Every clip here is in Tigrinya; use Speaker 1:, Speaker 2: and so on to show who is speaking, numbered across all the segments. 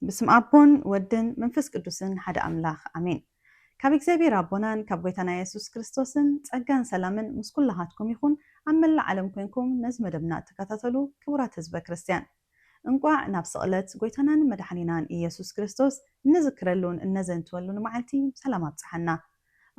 Speaker 1: بسم أبون ودن منفس قدوسن حدا أملاخ أمين. كاب إكزابير أبونان كاب بيتنا يسوس كريستوسن تأجان سلامن مسكول لهاتكم يخون عمل العالم كوينكم نزم دبنا تكاتلو كورات حزب كريستيان. انقوع نفس قلت قويتنان مدحنينان يسوس كريستوس نذكرلون النزن تولون معلتي سلامات صحنا.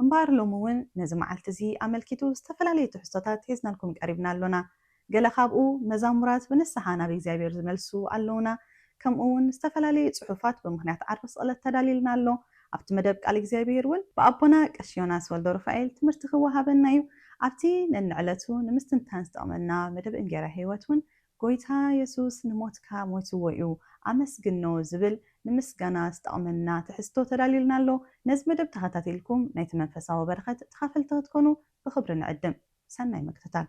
Speaker 1: انبار لومون نزم معلتزي عمل كيتو استفلالي تحسطات هزنا لكم قريبنا لنا. قال خابقو مزامرات بنسحانا بإكزابير زملسو علونا كمون استفلالي صحفات بمخنيات عرس قلت تداليلنا له أبت مدب قال إكزابير ول بأبونا كشيوناس والدور فايل تمرتخوها بالنايو أبتي ننعلتو نمستنتان استقملنا مدب إنجارة هيوتون قويتها يسوس نموتكا موتو ويو أمس جنو زبل نمسجنا استقملنا تحستو تداليلنا له نزم مدب تخطاتيلكم نيت منفسا وبرخت تخافل تغتكونو بخبر نقدم سنة مكتتال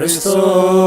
Speaker 2: Christos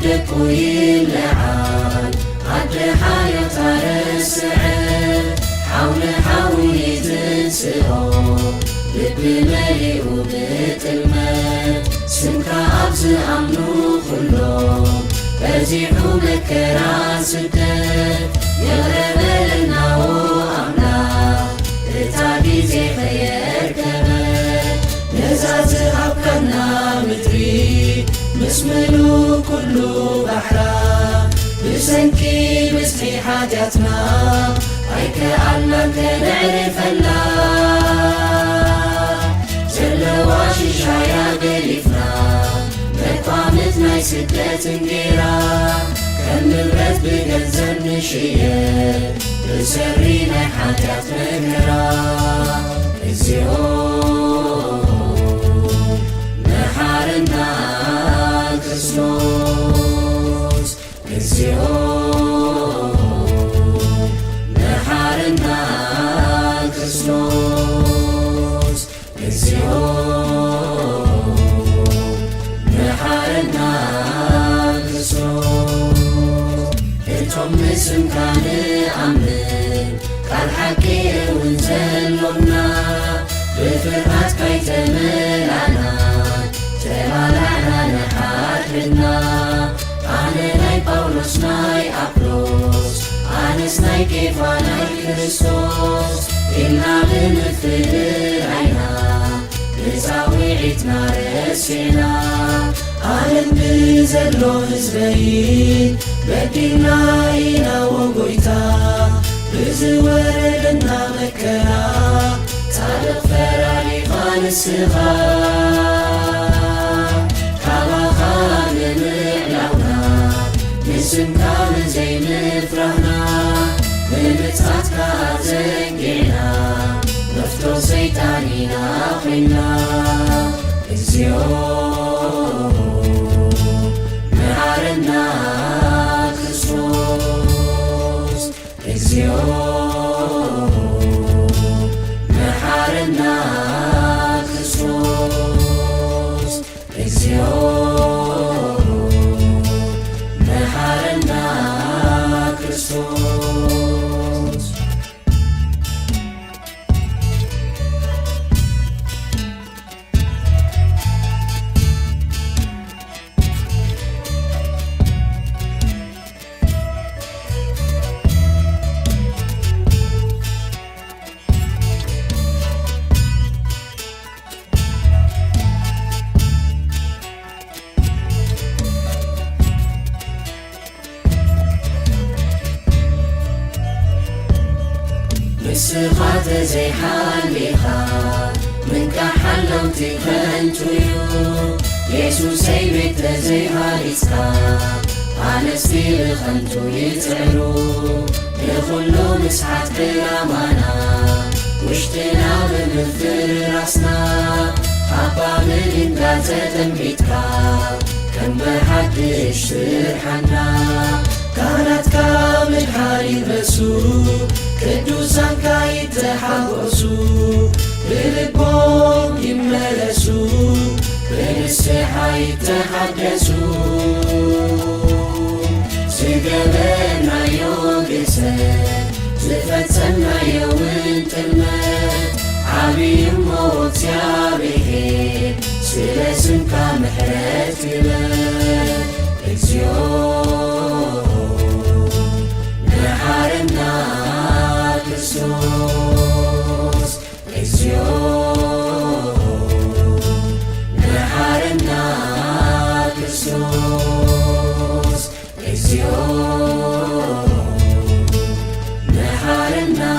Speaker 2: دكو يلعان عد حياة رسعه حول حولي تنسئو لب مليئو بتلمت سمكا أبز أمنو كلهم بزيحو مكرا سدت يغرب لنا وأمنا تتابي زي خير كبت نزاز أبقنا مدري مسملو كله بحرا بسنكي مسحي حاجاتنا هيك علمك نعرف الله جلواشي شايا قليفنا مقامتنا يسدت نجيرا كم نبرت بجنزب نشيه بسرينا حاجات مكرا الزيون نحارنا كريستوس الزيون نحارنا كريستوس الزيون نحارنا كريستوس انتم اسم كان أمن قال حكي ونزلنا بفرقات كيت ملعنا تلالعنا نحارنا أنا ناي باولوس ناي أبروس أنس ناي كيفا ناي كريستوس إلنا بنفذ عينا نساوي عيتنا رسينا عالم بزلو هزبين بدينا إنا وقويتا بزوردنا مكرا تالق فرالي خان السغار كما خان نعلونا نسم كان زي مفرحنا بمتعات كازنجينا نفتو سيطانينا خينا الزيون نحارنا كريستوس الزيون نحارنا كريستوس الزيون نحارنا كريستوس مسخات زي حاليها من كحلو تكنتويو يسوع سيبت زي هاليسكا أنستي لخنتو يتعرو لخلو مسحات بلامانا وشتنا بمغفر راسنا أبا من إنقاذ تنبيتكا كم بحدش ترحنا كانت كامل حالي بسوء كدوسان كايتحقسو بلبهم يملسو بالسحا يتحدثو سيقبلنا يوم بسد زفتنا يوم تلمت عبي موت يا بهير سلسن كامحرت لك الزيون نحارنا كريستوس الزيون نحارنا كريستوس الزيون نحارنا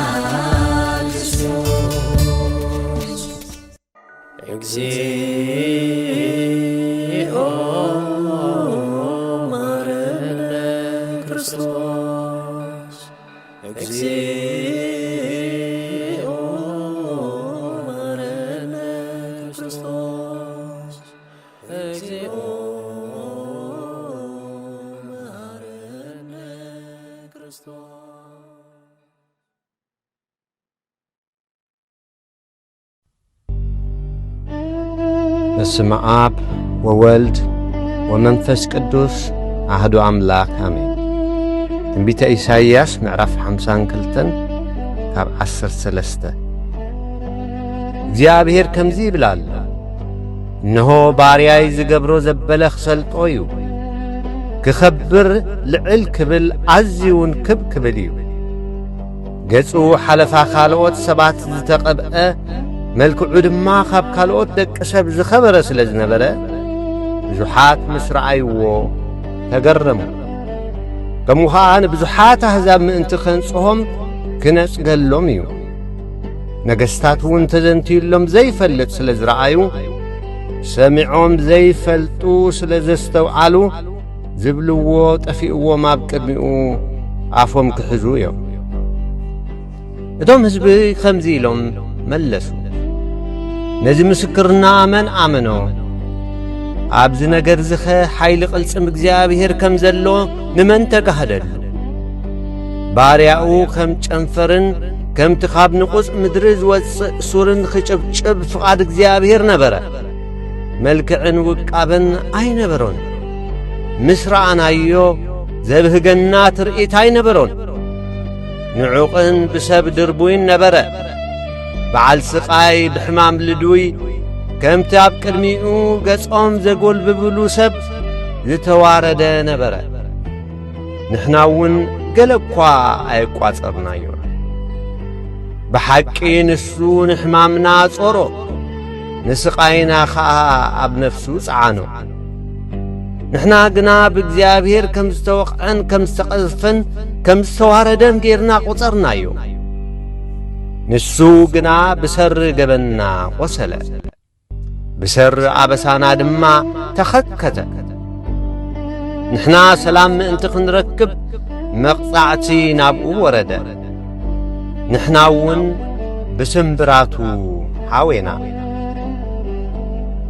Speaker 2: كريستوس እግዚኦ ማረነ ክርስቶስ እግዚኦ ማረነ ክርስቶስ እግዚኦ ማረነ ክርስቶስ
Speaker 3: በስመ አብ ወወልድ ወመንፈስ ቅዱስ أحدو أملاك آمين. تنبيت إساياس معرف 52 كاب 13 እግዚአብሔር ከምዚ ይብላል እነሆ ባሪያይ ዝገብሮ ዘበለ ክሰልጦ እዩ ክኸብር ልዕል ክብል ዓዝውን ክብል እዩ ገጹ ሓለፋ ካልኦት ሰባት ዝተቐብአ መልክዑ ድማ ካብ ካልኦት ደቂ ሰብ ዝኸበረ ስለ ዝነበረ ብዙሓት ምስ ረኣይዎ ተገረሙ ከምኡ ኸዓ ንብዙሓት ኣሕዛብ ምእንቲ ኸንጽሖም ክነጽገሎም እዩ ነገሥታት እውን ተዘንትዩሎም ዘይፈልጥ ስለ ዝረአዩ ሰሚዖም ዘይፈልጡ ስለ ዘስተውዓሉ ዝብልዎ ጠፊእዎም ኣብ ቅድሚኡ ኣፎም ክሕዙ እዮም እቶም ህዝቢ ከምዚ ኢሎም መለሱ ነዚ ምስክርና መን ኣመኖ ኣብዚ ነገር ዝኸ ሓይሊ ቅልጽም እግዚአብሔር ከም ዘሎ ንመን ተጋህደሉ ባርያኡ ከም ጨንፈርን ከም ትኻብ ንቁጽ ምድሪ ዝወፅእ ሱርን ክጭብጭብ ፍቓድ እግዚአብሔር ነበረ መልክዕን ውቃበን ኣይነበሮን ምስ ረኣናዮ ዘብህገና ትርኢት ኣይነበሮን ንዑቕን ብሰብ ድርቡይን ነበረ በዓል ስቓይ ብሕማም ልዱይ ከምቲ ኣብ ቅድሚኡ ገጾም ዘጐልብብሉ ሰብ ዝተዋረደ ነበረ ንሕናውን ገለ እኳ ኣይቋጸርናዮ ብሓቂ ንሱ ንሕማምና ጾሮ ንስቓይና ኸዓ ኣብ ነፍሱ ጸዓኖ ንሕና ግና ብእግዚአብሔር ከም ዝተወቕዐን ከም ዝተቐዝፈን ከም ዝተዋረደን ጌርና ቈጸርናዮ ንሱ ግና ብሰሪ ገበና ቈሰለ ብሰሪ ኣበሳና ድማ ተኸከተ ንሕና ሰላም ምእንቲ ክንረክብ መቕጻዕቲ ናብኡ ወረደ ንሕናውን ብስምብራቱ ሓዌና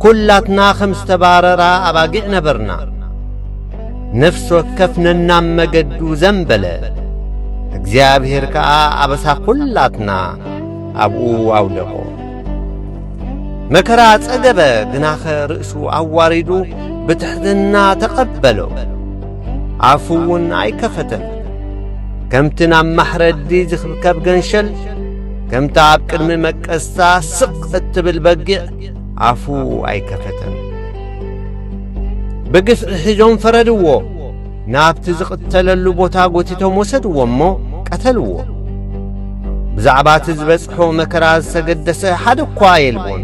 Speaker 3: ኩላትና ከም ዝተባረራ ኣባጊዕ ነበርና ነፍሲ ወከፍ ነናብ መገዱ ዘንበለ እግዚአብሔር ከዓ ኣበሳ ኩላትና ኣብኡ ኣውለቆ መከራ ጸገበ ግናኸ ርእሱ ኣዋሪዱ ብትሕትና ተቐበሎ ኣፉውን ኣይከፈተን ከምቲ ናብ ማሕረዲ ዝኽብከብ ገንሸል ከምቲ ኣብ ቅድሚ መቀስታ ስቕ እትብል በጊዕ ኣፉ ኣይከፈተን ብግፍዒ ሒዞም ፈረድዎ ናብቲ ዝቕተለሉ ቦታ ጐቲቶም ወሰድዎ እሞ ቀተልዎ ብዛዕባ እቲ ዝበጽሖ መከራ ዝተገደሰ ሓደ እኳ የልቦን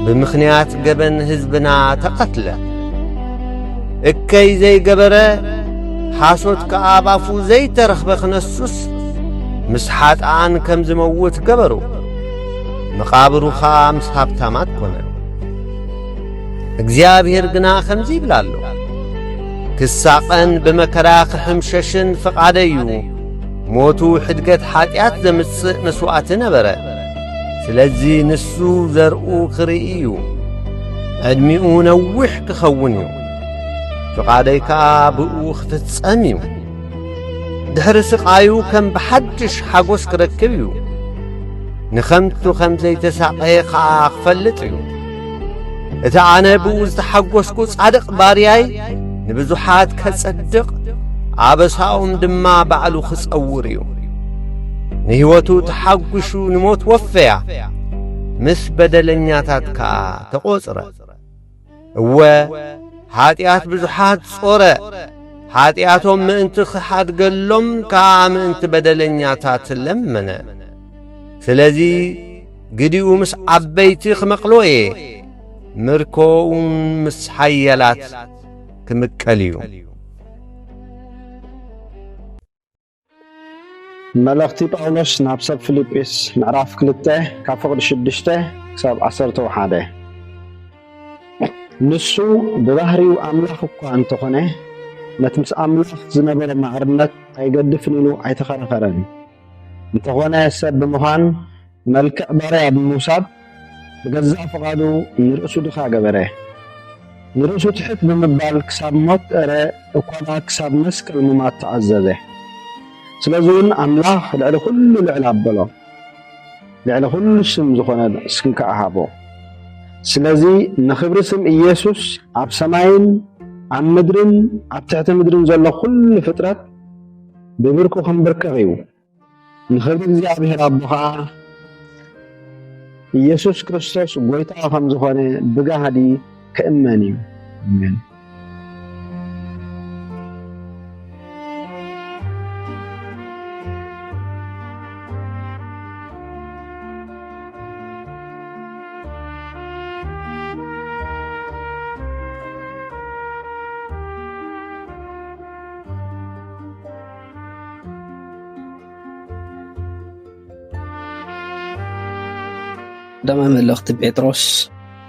Speaker 3: ብምኽንያት ገበን ሕዝብና ተቐትለ እከይ ዘይገበረ ሓሶት ከዓ ባፉ ዘይተረኽበ ኽነሱስ ምስ ሓጥኣን ከም ዝመውት ገበሩ መቓብሩ ኸዓ ምስ ሃብታማት ኮነ እግዚአብሔር ግና ከምዚ ይብላ ኣሎ ክሳቐን ብመከራ ክሕምሸሽን ፈቓደ እዩ ሞቱ ሕድገት ኃጢአት ዘምጽእ መስዋዕቲ ነበረ ስለዚ ንሱ ዘርኡ ክርኢ እዩ ዕድሚኡ ነዊሕ ክኸውን እዩ ፍቓደይ ከዓ ብኡ ክፍጸም እዩ ድሕሪ ስቓዩ ከም ብሓድሽ ሓጐስ ክረክብ እዩ ንኸምቱ ከም ዘይተሳቐየ ከዓ ክፈልጥ እዩ እቲ ኣነ ብኡ ዝተሓጐስኩ ጻድቕ ባርያይ ንብዙሓት ከጸድቕ ኣበሳኦም ድማ ባዕሉ ክጸውር እዩ ንሕይወቱ ተሓጒሹ ንሞት ወፈያ ምስ በደለኛታት ከዓ ተቖጽረ እወ ኃጢአት ብዙሓት ጾረ ኃጢአቶም ምእንቲ ክሓድገሎም ከዓ ምእንቲ በደለኛታት ለመነ ስለዚ ግዲኡ ምስ ዓበይቲ ክመቕሎ እየ ምርኮውን ምስ ሓያላት ክምቀል እዩ
Speaker 4: መልእኽቲ ጳውሎስ ናብ ሰብ ፊልጵስ ምዕራፍ 2 ካብ ፍቕዲ 6 ክሳብ 11 ንሱ ብባህሪው ኣምላኽ እኳ እንተኾነ ነቲ ምስ ኣምላኽ ዝነበረ ማዕርነት ኣይገድፍን ኢሉ ኣይተኸራኸረን እንተኾነ ሰብ ብምዃን መልክዕ ባርያ ብምውሳድ ብገዛእ ፍቓዱ ንርእሱ ድኻ ገበረ ንርእሱ ትሕት ብምባል ክሳብ ሞት እረ እኳ ክሳብ መስቀል ምማት ተኣዘዘ ስለዚ እውን ኣምላኽ ልዕሊ ኩሉ ልዕሊ ኣበሎ ልዕሊ ኩሉ ስም ዝኾነ ስም ከዓ ሃቦ ስለዚ ንኽብሪ ስም ኢየሱስ ኣብ ሰማይን ኣብ ምድርን ኣብ ትሕቲ ምድርን ዘሎ ኩሉ ፍጥረት ብብርኩ ክንብርከኽ እዩ። ንኽብሪ እግዚኣብሔር ኣቦ ከዓ ኢየሱስ ክርስቶስ ጎይታ ከም ዝኾነ ብጋህዲ ክእመን እዩ። ኣሜን።
Speaker 5: ደማ መልእኽቲ ጴጥሮስ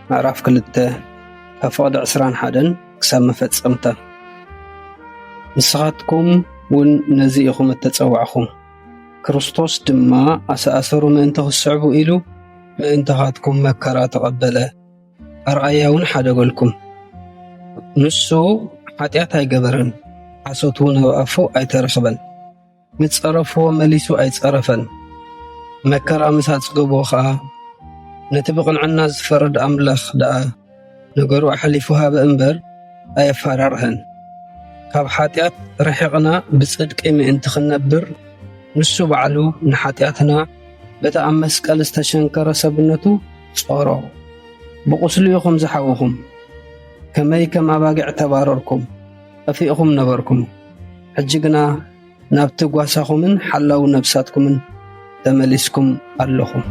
Speaker 5: ምዕራፍ 2 ካብ ፍቕዲ 21 ክሳብ መፈጸምታ። ንስኻትኩም እውን ነዚ ኢኹም እተጸዋዕኹም፣ ክርስቶስ ድማ ኣሰኣሰሩ ምእንቲ ክስዕቡ ኢሉ ምእንታኻትኩም መከራ ተቐበለ፣ ኣርኣያ እውን ሓደገልኩም። ንሱ ኃጢአት ኣይገበረን፣ ሓሶት እውን ኣብ ኣፉ ኣይተረኽበን፣ ምጸረፍዎ መሊሱ ኣይጸረፈን። መከራ ምስ ኣጽገቦ ኸዓ ነቲ ብቕንዕና ዝፈረድ ኣምላኽ ደኣ ነገሩ ኣሕሊፉ ሃበ እምበር ኣየፈራርህን። ካብ ኃጢአት ርሒቕና ብጽድቂ ምእንቲ ክነብር ንሱ ባዕሉ ንኃጢአትና በቲ ኣብ መስቀል ዝተሸንከረ ሰብነቱ ጾሮ። ብቁስሉ ኢኹም ዝሓወኹም፣ ከመይ ከም ኣባጊዕ ተባረርኩም ጠፊእኹም ነበርኩም። ሕጂ ግና ናብቲ ጓሳኹምን ሓላው ነብሳትኩምን ተመሊስኩም ኣለኹም።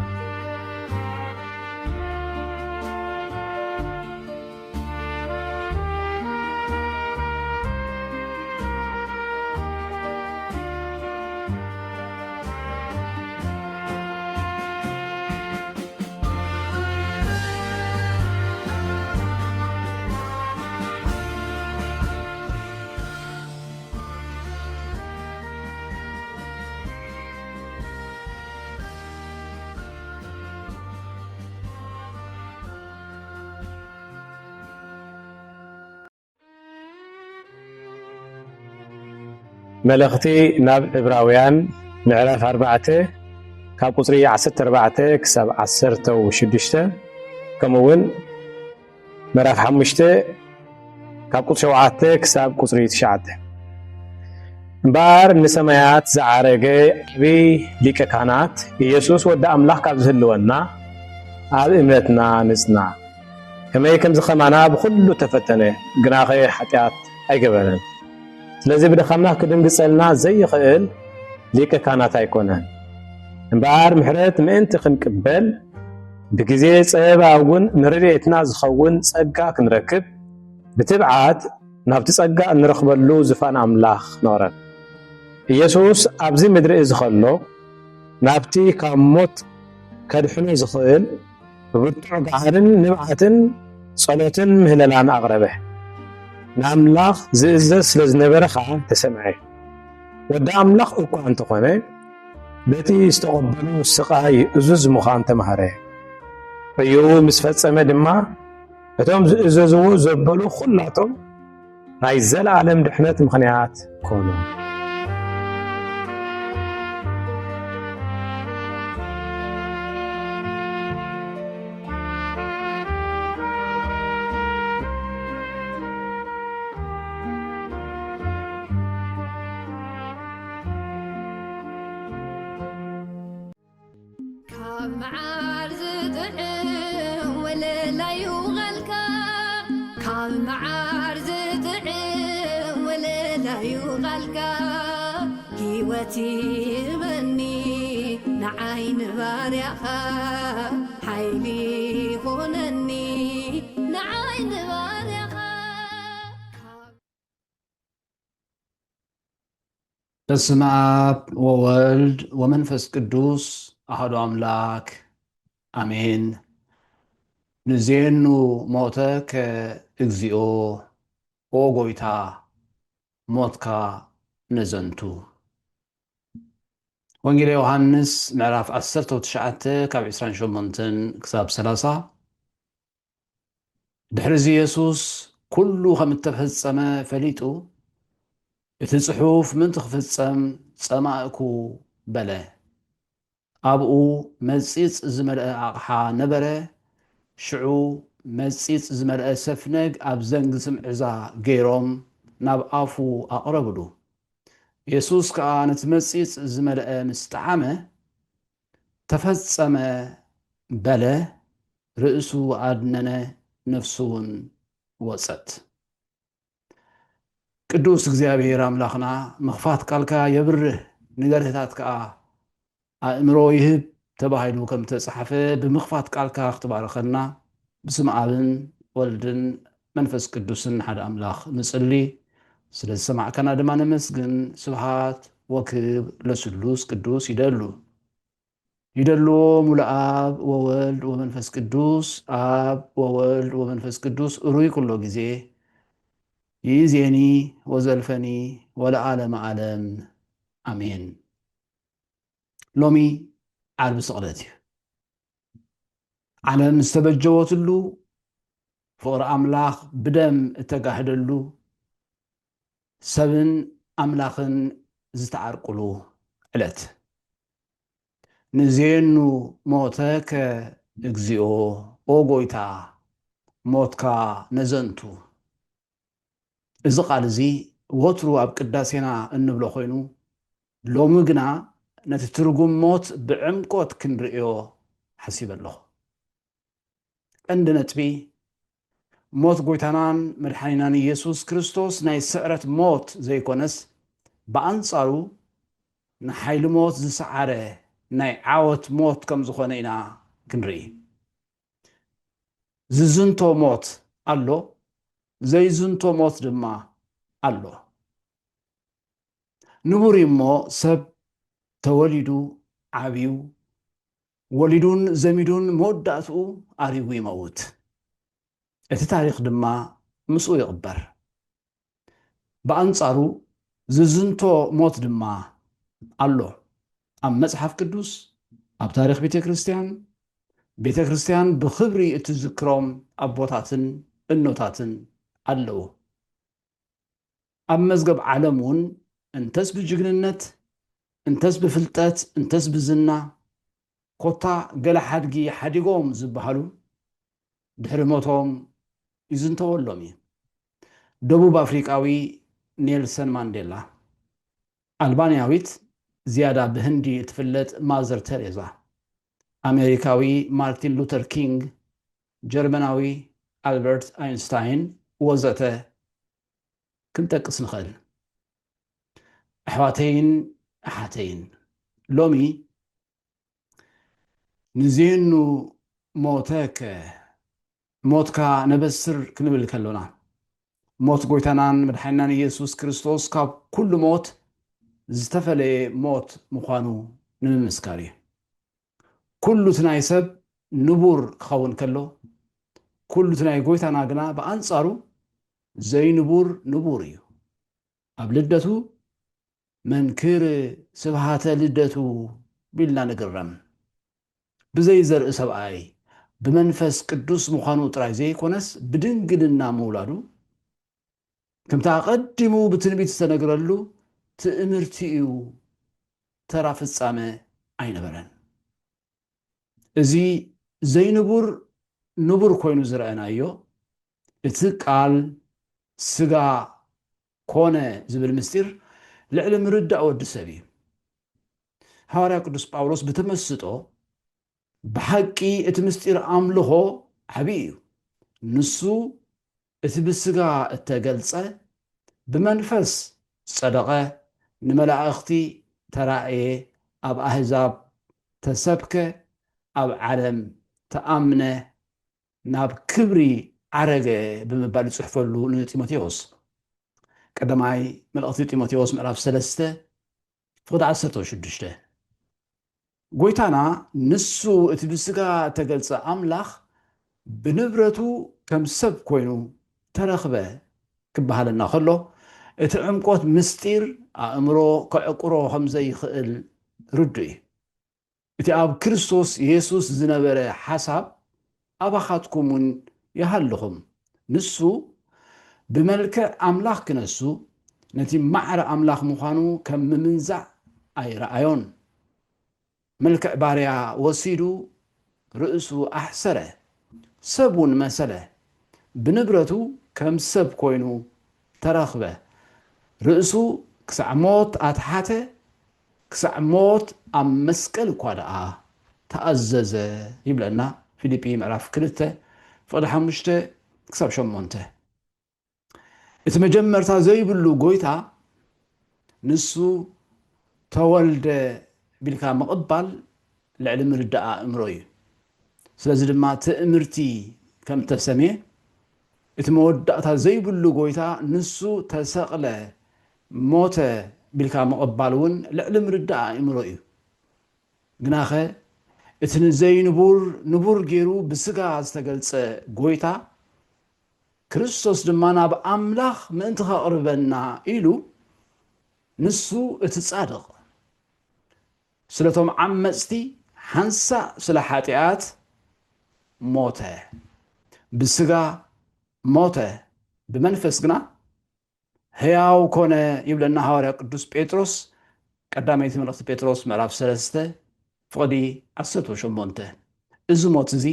Speaker 6: መልእኽቲ ናብ ዕብራውያን ምዕራፍ 4 ካብ ቁጽሪ 14 ክሳብ 16 ከምኡውን ምዕራፍ 5 ካብ ቁጽሪ 7 ክሳብ ቁጽሪ 9 እምበር ንሰማያት ዝዓረገ ዓብይ ሊቀ ካህናት ኢየሱስ ወዲ ኣምላኽ ካብ ዝህልወና ኣብ እምነትና ንጽና። ከመይ ከም ዝኸማና ብኩሉ ተፈተነ፣ ግና ኸ ኃጢአት ኣይገበረን። ስለዚህ ብደኻምና ክድንግጸልና ዘይኽእል ሊቀ ካህናት ኣይኮነን። እምበር ምሕረት ምእንቲ ክንቅበል ብግዜ ፀበባ እውን ንረድኤትና ዝኸውን ጸጋ ክንረክብ ብትብዓት ናብቲ ጸጋ እንረኽበሉ ዝፋን ኣምላኽ ኖረን። ኢየሱስ ኣብዚ ምድሪ እዚ ኸሎ ናብቲ ካብ ሞት ከድሕኖ ዝኽእል ብብርቱዕ ጋህርን ንብዓትን ጸሎትን ምህለላን ኣቕረበ። ንኣምላኽ ዝእዘዝ ስለ ዝነበረ ከዓ ተሰምዐ። ወዲ ኣምላኽ እኳ እንተኾነ በቲ ዝተቐበሉ ስቓይ እዙዝ ምዃን ተምሃረ። እዩ ምስ ፈጸመ ድማ እቶም ዝእዘዝዎ ዘበሉ ኩላቶም ናይ ዘለዓለም ድሕነት ምኽንያት ኮኑ።
Speaker 7: هيوتي بني نعين بارعها حيلي هونني نعين بارعها.
Speaker 8: በስመ አብ ወወልድ ወመንፈስ ቅዱስ አሐዱ አምላክ አሜን። ንዜኑ ሞተከ እግዚኦ ኦ ጎይታ ሞትካ ነዘንቱ። ወንጌል ዮሐንስ ምዕራፍ 19 ካብ 28 ክሳብ 30 ድሕሪ ኢየሱስ ኩሉ ከም እተፈጸመ ፈሊጡ እቲ ጽሑፍ ምንቲ ክፍጸም ጸማእኩ በለ። ኣብኡ መጺጽ ዝመልአ ኣቕሓ ነበረ። ሽዑ መጺጽ ዝመልአ ሰፍነግ ኣብ ዘንግ ስምዕዛ ገይሮም ናብ ኣፉ ኣቕረብሉ ኢየሱስ ከዓ ነቲ መጺጽ ዝመልአ ምስ ጣዓመ ተፈጸመ በለ ርእሱ ኣድነነ ነፍሱ እውን ወፀት ቅዱስ እግዚአብሔር አምላኽና መኽፋት ቃልካ የብርህ ንገርህታት ከዓ ኣእምሮ ይህብ ተባሂሉ ከም ተጻሕፈ ብምኽፋት ቃልካ ክትባረኸና ብስም ኣብን ወልድን መንፈስ ቅዱስን ሓደ ኣምላኽ ንጽሊ ስለ ዝሰማዕከና ድማ ነመስግን ስብሃት ወክብ ለስሉስ ቅዱስ ይደልዎ ሙሉ ኣብ ወወልድ ወመንፈስ ቅዱስ ኣብ ወወልድ ወመንፈስ ቅዱስ ሩይ ኩሎ ጊዜ ይእዜኒ ወዘልፈኒ ወለዓለመ ዓለም ኣሜን። ሎሚ ዓርቢ ስቕለት እዩ። ዓለም ዝተበጀወትሉ ፍቕሪ ኣምላኽ ብደም እተጋህደሉ ሰብን ኣምላኽን ዝተዓርቁሉ ዕለት ንዜኑ ሞተከ እግዚኦ ኦ ጎይታ ሞትካ ነዘንቱ እዚ ቃል እዚ ወትሩ ኣብ ቅዳሴና እንብሎ ኮይኑ ሎሚ ግና ነቲ ትርጉም ሞት ብዕምቆት ክንርእዮ ሓሲበ ኣለኹ። ቀንዲ ነጥቢ ሞት ጎይታናን መድሓኒናን ኢየሱስ ክርስቶስ ናይ ስዕረት ሞት ዘይኮነስ ብኣንጻሩ ንሓይሊ ሞት ዝሰዓረ ናይ ዓወት ሞት ከም ዝኾነ ኢና ክንርኢ። ዝዝንቶ ሞት ኣሎ፣ ዘይዝንቶ ሞት ድማ ኣሎ። ንቡር እሞ ሰብ ተወሊዱ ዓብዩ ወሊዱን ዘሚዱን መወዳእትኡ ኣሪጉ ይመውት፣ እቲ ታሪክ ድማ ምስኡ ይቕበር። ብኣንጻሩ ዝዝንቶ ሞት ድማ ኣሎ። ኣብ መጽሓፍ ቅዱስ ኣብ ታሪክ ቤተ ክርስቲያን ብኽብሪ እትዝክሮም ኣቦታትን እኖታትን ኣለዎ። ኣብ መዝገብ ዓለም እውን እንተስ ብጅግንነት እንተስ ብፍልጠት እንተስ ብዝና ኮታ ገለ ሓድጊ ሓዲጎም ዝበሃሉ ድሕሪ ሞቶም ይዝንተወሎም እዩ። ደቡብ ኣፍሪቃዊ ኔልሰን ማንዴላ፣ ኣልባንያዊት ዝያዳ ብህንዲ እትፍለጥ ማዘር ተሬዛ፣ ኣሜሪካዊ ማርቲን ሉተር ኪንግ፣ ጀርመናዊ ኣልበርት ኣይንስታይን ወዘተ ክንጠቅስ ንኽእል። ኣሕዋተይን ኣሓተይን ሎሚ ንዜኑ ሞትካ ነበስር ክንብል ከሎና ሞት ጎይታናን መድሓኒናን ኢየሱስ ክርስቶስ ካብ ኩሉ ሞት ዝተፈለየ ሞት ምዃኑ ንምምስካር እዩ። ኩሉ እቲ ናይ ሰብ ንቡር ክኸውን ከሎ ኩሉ እቲ ናይ ጎይታና ግና ብኣንጻሩ ዘይንቡር ንቡር እዩ። ኣብ ልደቱ መንክር ስብሃተ ልደቱ ቢልና ንግረም። ብዘይ ዘርኢ ሰብኣይ ብመንፈስ ቅዱስ ምዃኑ ጥራይ ዘይኮነስ ብድንግልና ምውላዱ ከምታ ቀዲሙ ብትንቢት ዝተነግረሉ ትእምርቲ እዩ፣ ተራ ፍጻመ ኣይነበረን። እዚ ዘይንቡር ንቡር ኮይኑ ዝረአናዮ እቲ ቃል ስጋ ኮነ ዝብል ምስጢር ልዕሊ ምርዳእ ወዲ ሰብ እዩ። ሐዋርያ ቅዱስ ጳውሎስ ብተመስጦ ብሓቂ እቲ ምስጢር ኣምልኾ ዓብይ እዩ፣ ንሱ እቲ ብስጋ እተገልጸ ብመንፈስ ጸደቐ ንመላእኽቲ ተራእየ ኣብ ኣሕዛብ ተሰብከ ኣብ ዓለም ተኣምነ ናብ ክብሪ ዓረገ ብምባል ይጽሕፈሉ ንጢሞቴዎስ ቀዳማይ መልእኽቲ ጢሞቴዎስ ምዕራፍ 3 ፍቅዲ 16 ጎይታና ንሱ እቲ ብስጋ ተገልጸ ኣምላኽ ብንብረቱ ከም ሰብ ኮይኑ ተረኽበ ክበሃለና ከሎ እቲ ዕምቆት ምስጢር ኣእምሮ ከዕቁሮ ከም ዘይኽእል ርዱ እዩ። እቲ ኣብ ክርስቶስ ኢየሱስ ዝነበረ ሓሳብ ኣባኻትኩም እውን ይሃልኹም። ንሱ ብመልክዕ ኣምላኽ ክነሱ ነቲ ማዕረ ኣምላኽ ምዃኑ ከም ምምንዛዕ ኣይረኣዮን። መልክዕ ባርያ ወሲዱ ርእሱ ኣሕሰረ፣ ሰቡን መሰለ ብንብረቱ ከም ሰብ ኮይኑ ተረኽበ ርእሱ ክሳዕ ሞት ኣትሓተ ክሳዕ ሞት ኣብ መስቀል እኳ ደኣ ተኣዘዘ ይብለና ፊልጵ ምዕራፍ 2 ፍቕዲ 5 ክሳብ 8 እቲ መጀመርታ ዘይብሉ ጎይታ ንሱ ተወልደ ቢልካ ምቕባል ልዕሊ ምርዳእ እምሮ እዩ ስለዚ ድማ ትእምርቲ ከም ተሰምየ እቲ መወዳእታ ዘይብሉ ጎይታ ንሱ ተሰቕለ ሞተ ቢልካ ምቕባል እውን ልዕሊ ምርዳእ እምሮ እዩ ግናኸ እቲ ንቡር ገይሩ ብስጋ ዝተገልጸ ጎይታ ክርስቶስ ድማ ናብ ኣምላኽ ምእንቲ ከቕርበና ኢሉ ንሱ እቲ ጻድቕ ስለቶም ዓመፅቲ ሓንሳእ ስለ ሓጢኣት ሞተ ብስጋ ሞተ ብመንፈስ ግና ሕያው ኮነ ይብለና ሐዋርያ ቅዱስ ጴጥሮስ ቀዳመይቲ መልእኽቲ ጴጥሮስ ምዕራፍ 3 ፍቕዲ 18 እዚ ሞት እዚ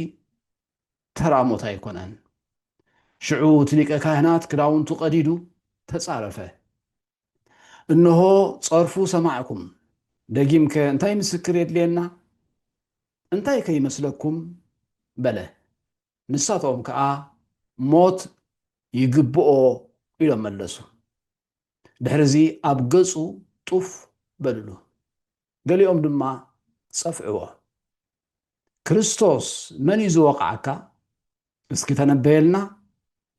Speaker 8: ተራ ሞት ኣይኮነን ሽዑ እቲ ሊቀ ካህናት ክዳውንቱ ቀዲዱ ተጻረፈ እነሆ ጸርፉ ሰማዕኩም ደጊምከ እንታይ ምስክር የድልየና እንታይ ከይመስለኩም በለ ንሳቶም ከዓ ሞት ይግብኦ ኢሎም መለሱ ድሕሪዚ ኣብ ገጹ ጡፍ በልሉ ገሊኦም ድማ ጸፍዕዎ ክርስቶስ መን እዩ ዝወቕዓካ እስኪ ተነበየልና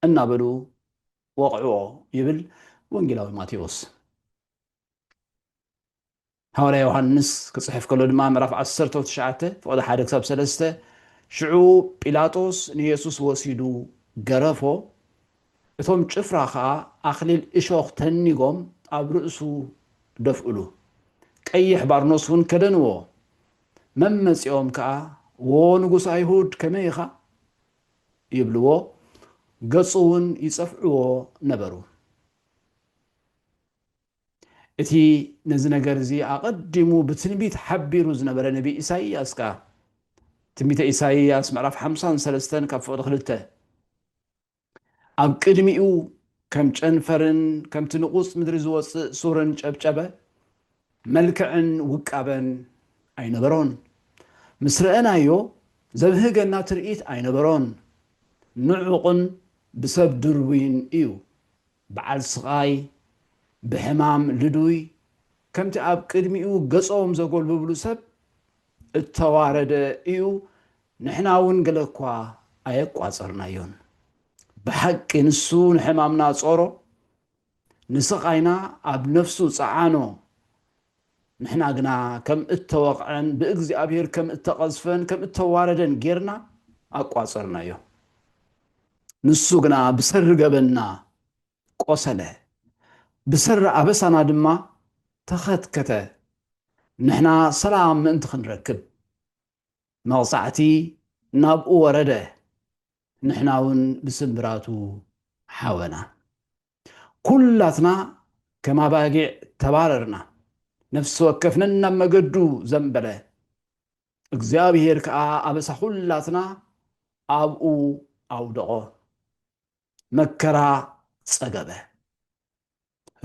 Speaker 8: እናበሉ ወቕዕዎ ይብል ወንጌላዊ ማቴዎስ ሐዋርያ ዮሐንስ ክጽሕፍ ከሎ ድማ ምዕራፍ 19 ፍቕዲ 1 ክሳብ 3 ሽዑ ጲላጦስ ንኢየሱስ ወሲዱ ገረፎ እቶም ጭፍራ ከዓ ኣኽሊል እሾኽ ተኒጎም ኣብ ርእሱ ደፍእሉ ቀይሕ ባርኖስ እውን ከደንዎ መመጺኦም ከዓ ዎ ንጉስ ኣይሁድ ከመይ ኢኻ ይብልዎ ገጹ እውን ይጸፍዕዎ ነበሩ እቲ ነዚ ነገር እዚ ኣቐዲሙ ብትንቢት ሓቢሩ ዝነበረ ነቢ ኢሳይያስ ከዓ ትንቢተ ኢሳይያስ ምዕራፍ 53 ካብ ፍቕዲ 2 ኣብ ቅድሚኡ ከም ጨንፈርን ከምቲ ንቑፅ ምድሪ ዝወፅእ ሱርን ጨብጨበ መልክዕን ውቃበን ኣይነበሮን ምስ ረአናዮ ዘብህገና ትርኢት ኣይነበሮን ንዑቕን ብሰብ ድርቡይን እዩ በዓል ስቓይ ብሕማም ልዱይ ከምቲ ኣብ ቅድሚኡ ገጾም ዘጎልብብሉ ሰብ እተዋረደ እዩ ንሕና እውን ገለ እኳ ኣየቋጸርናዮን ብሓቂ ንሱ ንሕማምና ጾሮ ንስቓይና ኣብ ነፍሱ ጸዓኖ ንሕና ግና ከም እተወቕዐን ብእግዚኣብሔር ከም እተቐዝፈን ከም እተዋረደን ጌርና ኣቋጸርናዮ ንሱ ግና ብሰሪ ገበና ቆሰለ ብሰሪ ኣበሳና ድማ ተኸትከተ ንሕና ሰላም ምእንቲ ክንረክብ መቕጻዕቲ ናብኡ ወረደ ንሕና እውን ብስምብራቱ ሓወና ኩላትና ከም ኣባጊዕ ተባረርና ነፍሲ ወከፍነን ናብ መገዱ ዘንበለ እግዚኣብሔር ከዓ ኣበሳ ኩላትና ኣብኡ ኣውደቆ መከራ ጸገበ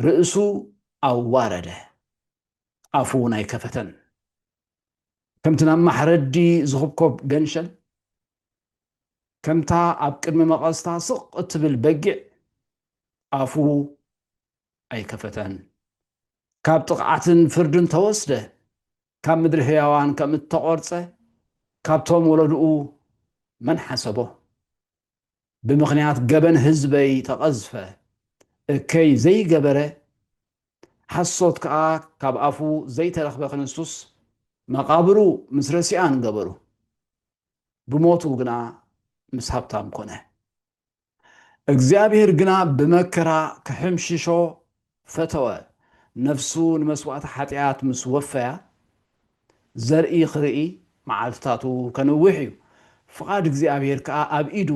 Speaker 8: ርእሱ ኣዋረደ ኣፉ እውን ኣይከፈተን ከምቲ ናብ ማሕረዲ ዝኽብኮብ ገንሸል ከምታ ኣብ ቅድሚ መቐስታ ስቕ እትብል በጊዕ ኣፉ ኣይከፈተን ካብ ጥቕዓትን ፍርድን ተወስደ ካብ ምድሪ ሕያዋን ከም እተቖርፀ ካብቶም ወለድኡ መን ሓሰቦ ብምኽንያት ገበን ህዝበይ ተቐዝፈ እከይ ዘይገበረ ሓሶት ከዓ ካብ ኣፉ ዘይተረኽበ ክርስቶስ መቃብሩ ምስ ረሲኣን ገበሩ ብሞቱ ግና ምስ ሃብታም ኮነ እግዚአብሔር ግና በመከራ ከሕምሽሾ ፈተወ ነፍሱ ንመስዋዕት ኃጢአት ምስ ወፈያ ዘርኢ ክርኢ መዓልታቱ ከንውሕ እዩ ፍቃድ እግዚአብሔር ከዓ ኣብ ኢዱ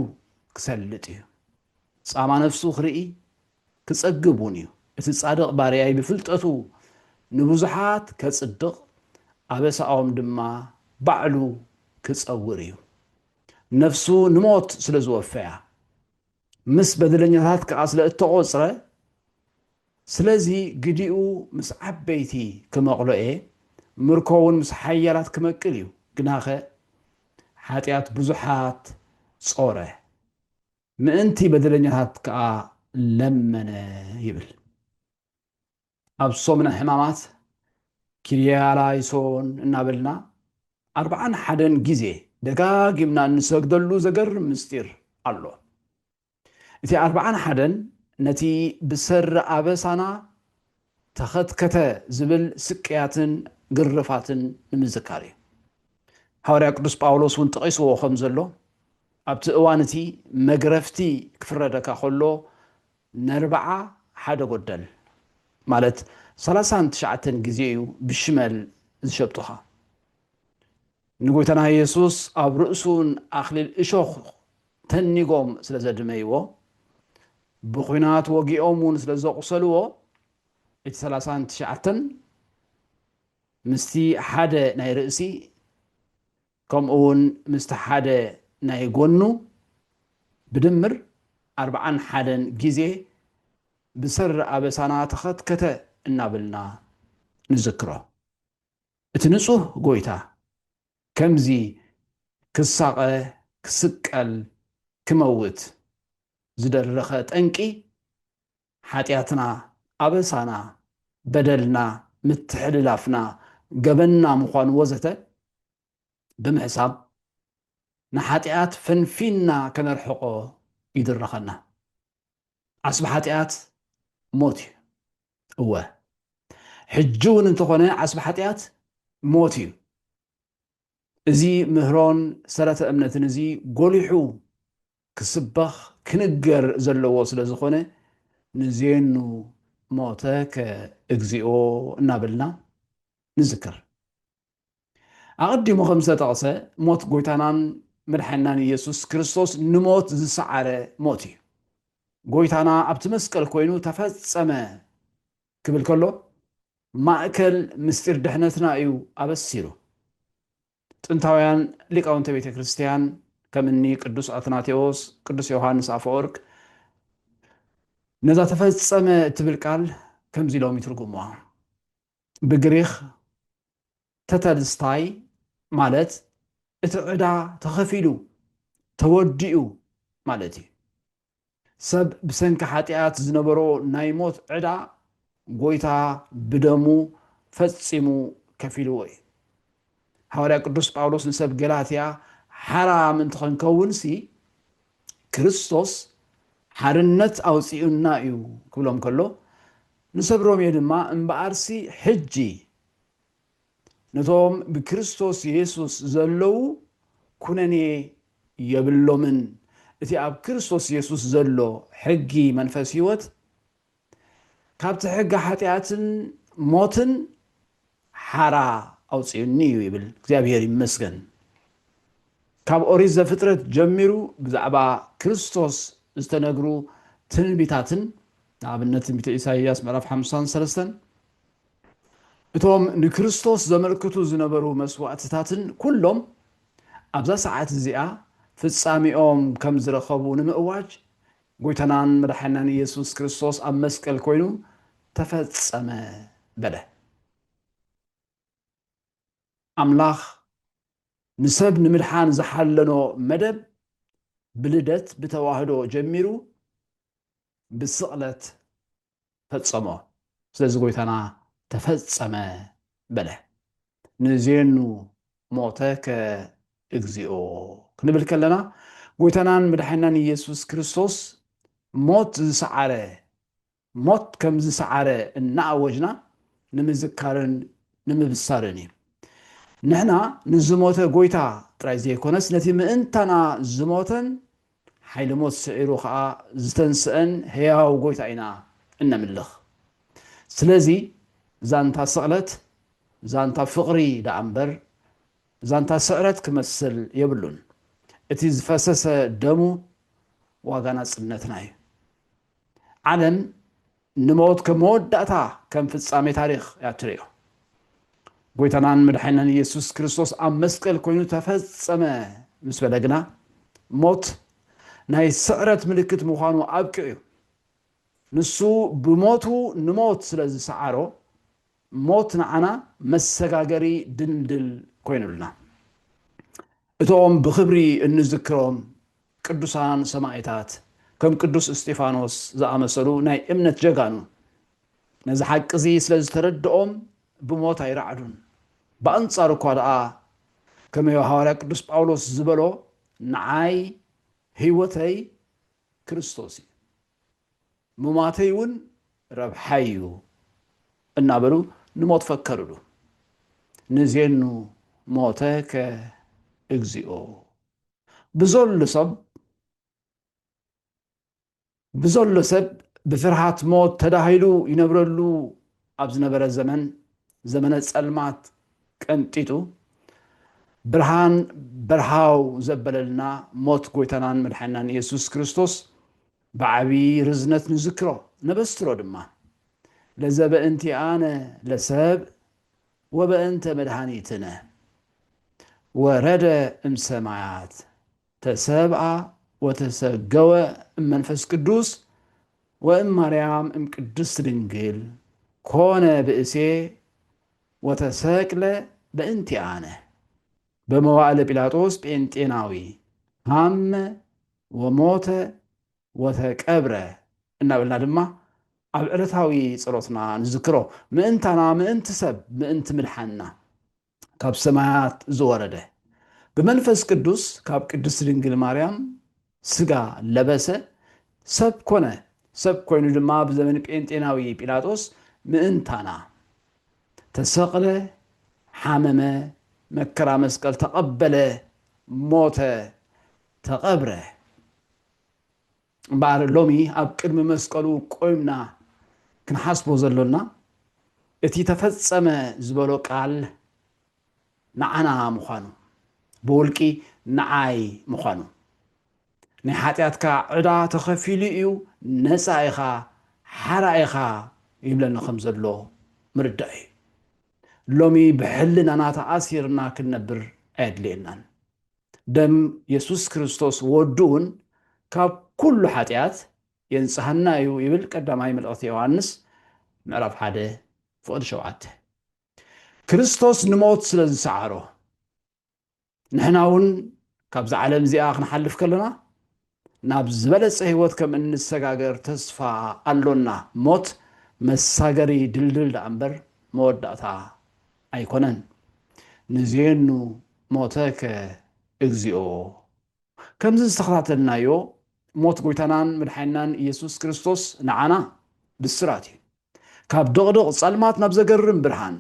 Speaker 8: ክሰልጥ እዩ ጻማ ነፍሱ ክርኢ ክጸግቡን እዩ እቲ ጻድቕ ባርያይ ብፍልጠቱ ንብዙሓት ከጽድቕ ኣበሳኦም ድማ ባዕሉ ክጸውር እዩ ነፍሱ ንሞት ስለ ዝወፈያ ምስ በደለኛታት ከዓ ስለ እተቆፅረ ስለዚ ግዲኡ ምስ ዓበይቲ ክመቕሎኤ ምርኮውን ምስ ሓያላት ክመቅል እዩ ግናኸ ሓጢአት ብዙሓት ጾረ ምእንቲ በደለኛታት ከዓ ለመነ ይብል ኣብ ሶምነ ሕማማት ኪርያላይሶን እናበልና 41 ጊዜ ደጋጊምና እንሰግደሉ ዘገርም ምስጢር ኣሎ እቲ 41 ነቲ ብሰር ኣበሳና ተኸትከተ ዝብል ስቅያትን ግርፋትን ንምዝካር እዩ ሐዋርያ ቅዱስ ጳውሎስ እውን ጠቂስዎ ከም ዘሎ ኣብቲ እዋን እቲ መግረፍቲ ክፍረደካ ከሎ ነርባዓ ሓደ ጎደል ማለት 39 ጊዜ እዩ ብሽመል ዝሸብጡኻ ንጎይታና ኢየሱስ ኣብ ርእሱን ኣኽሊል እሾኽ ተኒጎም ስለ ዘድመይዎ ብኹናት ወጊኦም እውን ስለ ዘቑሰልዎ እቲ 39 ምስቲ ሓደ ናይ ርእሲ ከምኡ እውን ምስቲ ሓደ ናይ ጎኑ ብድምር 41 ጊዜ ብሰር ኣበሳና ተኸትከተ እናበልና ንዝክሮ እቲ ንጹህ ጎይታ ከምዚ ክሳቐ ክስቀል ክመውት ዝደረኸ ጠንቂ ሓጢአትና ኣበሳና በደልና ምትሕልላፍና ገበና ምዃኑ ወዘተ ብምሕሳብ ንሓጢአት ፈንፊና ከነርሕቆ ይድረኸና ዓስቢ ሓጢአት ሞት እዩ እወ ሕጂ እውን እንተኾነ ዓስቢ ሓጢአት ሞት እዩ እዚ ምህሮን ሰረተ እምነትን እዚ ጎሊሑ ክስበኽ ክንገር ዘለዎ ስለ ዝኾነ ንዜኑ ሞተከ እግዚኦ እናበልና ንዝክር ኣቐዲሙ ከም ዝተጠቕሰ ሞት ጎይታናን መድሓኒናን ኢየሱስ ክርስቶስ ንሞት ዝሰዓረ ሞት እዩ ጎይታና ኣብቲ መስቀል ኮይኑ ተፈጸመ ክብል ከሎ ማእከል ምስጢር ድሕነትና እዩ ኣበሲሩ ጥንታውያን ሊቃውንተ ቤተ ክርስቲያን ከምኒ ቅዱስ አትናቴዎስ ቅዱስ ዮሐንስ አፈወርቅ ነዛ ተፈጸመ እትብል ቃል ከምዚ ኢሎም ይትርጉሙዋ ብግሪኽ ተተልስታይ ማለት እቲ ዕዳ ተኸፊሉ ተወዲኡ ማለት እዩ ሰብ ብሰንኪ ሓጢአት ዝነበሮ ናይ ሞት ዕዳ ጎይታ ብደሙ ፈጺሙ ከፊልዎ እዩ ሐዋርያ ቅዱስ ጳውሎስ ንሰብ ገላትያ ሓራም እንትኸንከውንሲ ክርስቶስ ሓርነት ኣውፂኡና እዩ ክብሎም ከሎ ንሰብ ሮሜ ድማ እምበኣርሲ ሕጂ ነቶም ብክርስቶስ ኢየሱስ ዘለው ኩነኔ የብሎምን እቲ ኣብ ክርስቶስ ኢየሱስ ዘሎ ሕጊ መንፈስ ህይወት ካብቲ ሕጊ ሓጢአትን ሞትን ሓራ ኣውፂኡኒ እዩ ይብል እግዚአብሔር ይመስገን ካብ ኦሪት ዘፍጥረት ጀሚሩ ብዛዕባ ክርስቶስ ዝተነግሩ ትንቢታትን ንኣብነት ትንቢተ ኢሳይያስ ምዕራፍ 53 እቶም ንክርስቶስ ዘመልክቱ ዝነበሩ መስዋዕትታትን ኩሎም ኣብዛ ሰዓት እዚኣ ፍጻሚኦም ከም ዝረኸቡ ንምእዋጅ ጎይታናን መድሓኒናን ኢየሱስ ክርስቶስ ኣብ መስቀል ኮይኑ ተፈጸመ በለ ኣምላኽ ንሰብ ንምድሓን ዝሓለኖ መደብ ብልደት ብተዋህዶ ጀሚሩ ብስቕለት ፈጸሞ ስለዚ ጎይታና ተፈጸመ በለ ንዜኑ ሞተከ እግዚኦ ክንብል ከለና ጎይታናን መድሓኒናን ኢየሱስ ክርስቶስ ሞት ዝሰዓረ ሞት ከም ዝሰዓረ እናኣወጅና ንምዝካርን ንምብሳርን እዩ ንሕና ንዝሞተ ጎይታ ጥራይ ዘይኮነስ ነቲ ምእንታና ዝሞተን ሓይሊ ሞት ስዒሩ ከዓ ዝተንስአን ሕያው ጎይታ ኢና እነምልኽ ስለዚ ዛንታ ስቕለት ዛንታ ፍቕሪ ዳኣ እምበር ዛንታ ስዕረት ክመስል የብሉን እቲ ዝፈሰሰ ደሙ ዋጋ ናጽነትና እዩ ዓለም ንሞት ከም መወዳእታ ከም ፍጻሜ ታሪክ ያትርዮ ጎይታናን መድሓኒናን ኢየሱስ ክርስቶስ ኣብ መስቀል ኮይኑ ተፈጸመ ምስ በለ ግና ሞት ናይ ስዕረት ምልክት ምዃኑ ኣብቅዕ እዩ ንሱ ብሞቱ ንሞት ስለ ዝሰዓሮ ሞት ንዓና መሰጋገሪ ድልድል ኮይኑልና እቶም ብክብሪ እንዝክሮም ቅዱሳን ሰማዕታት ከም ቅዱስ እስጢፋኖስ ዝኣመሰሉ ናይ እምነት ጀጋኑ ነዚ ሓቂ እዚ ስለ ዝተረድኦም ብሞት ኣይረዓዱን በአንጻሩ እኳ ደኣ ከም ሐዋርያ ቅዱስ ጳውሎስ ዝበሎ ንዓይ ህይወተይ ክርስቶስ እዩ ምማተይ እውን ረብሓይ እዩ እናበሉ ንሞት ፈከሩሉ ንዜኑ ሞተከ እግዚኦ ብዘሎ ሰብ ብፍርሃት ሞት ተዳሂሉ ይነብረሉ ኣብ ዝነበረ ዘመነ ጸልማት ቀንጢጡ ብርሃን በርሃው ዘበለልና ሞት ጎይታናን መድሓኒናን ኢየሱስ ክርስቶስ ብዓቢ ርዝነት ንዝክሮ ነበስትሮ ድማ ለዘበእንቲአነ ለሰብ ወበእንተ መድኃኒትነ ወረደ እምሰማያት ተሰብአ ወተሰገወ እመንፈስ ቅዱስ ወእም ማርያም እም ቅድስት ድንግል ኮነ ብእሴ ወተሰቅለ በእንቲአነ በመዋዕለ ጲላጦስ ጴንጤናዊ ሃመ ወሞተ ወተቀብረ እናበልና ድማ ኣብ ዕለታዊ ጸሎትና ንዝክሮ ምእንታና ምእንቲ ሰብ ምእንቲ ምድሓንና ካብ ሰማያት ዝወረደ ብመንፈስ ቅዱስ ካብ ቅድስት ድንግል ማርያም ስጋ ለበሰ ሰብ ኮነ ሰብ ኮይኑ ድማ ብዘመን ጴንጤናዊ ጲላጦስ ምእንታና ተሰቅለ ሓመመ መከራ መስቀል ተቐበለ ሞተ ተቐብረ እምበኣር ሎሚ ኣብ ቅድሚ መስቀሉ ቆይምና ክንሓስቦ ዘሎና እቲ ተፈጸመ ዝበሎ ቃል ንዓና ምዃኑ ብውልቂ ንዓይ ምዃኑ ናይ ሓጢኣትካ ዕዳ ተኸፊሉ እዩ ነፃ ኢኻ ሓራ ኢኻ ይብለና ከም ዘሎ ምርዳእ እዩ ሎሚ ብሕልናና ተኣሲርና ክንነብር ኣየድልየናን ደም ኢየሱስ ክርስቶስ ወዱን ካብ ኩሉ ሓጢኣት የንጽሐና እዩ ይብል ቀዳማይ መልእኽቲ ዮሐንስ ምዕራፍ 1 ፍቕዲ 7 ክርስቶስ ንሞት ስለ ዝሰዓሮ ንሕና እውን ካብዚ ዓለም እዚኣ ክንሓልፍ ከለና ናብ ዝበለፀ ህይወት ከም እንሰጋገር ተስፋ ኣሎና ሞት መሳገሪ ድልድል ዳ እምበር መወዳእታ ኣይኮነን ንዜኑ ሞተከ እግዚኦ ከምዚ ዝተኸታተልናዮ ሞት ጎይታናን መድሓኒናን ኢየሱስ ክርስቶስ ንዓና ብስራት እዩ ካብ ደቕደቕ ጸልማት ናብ ዘገርም ብርሃን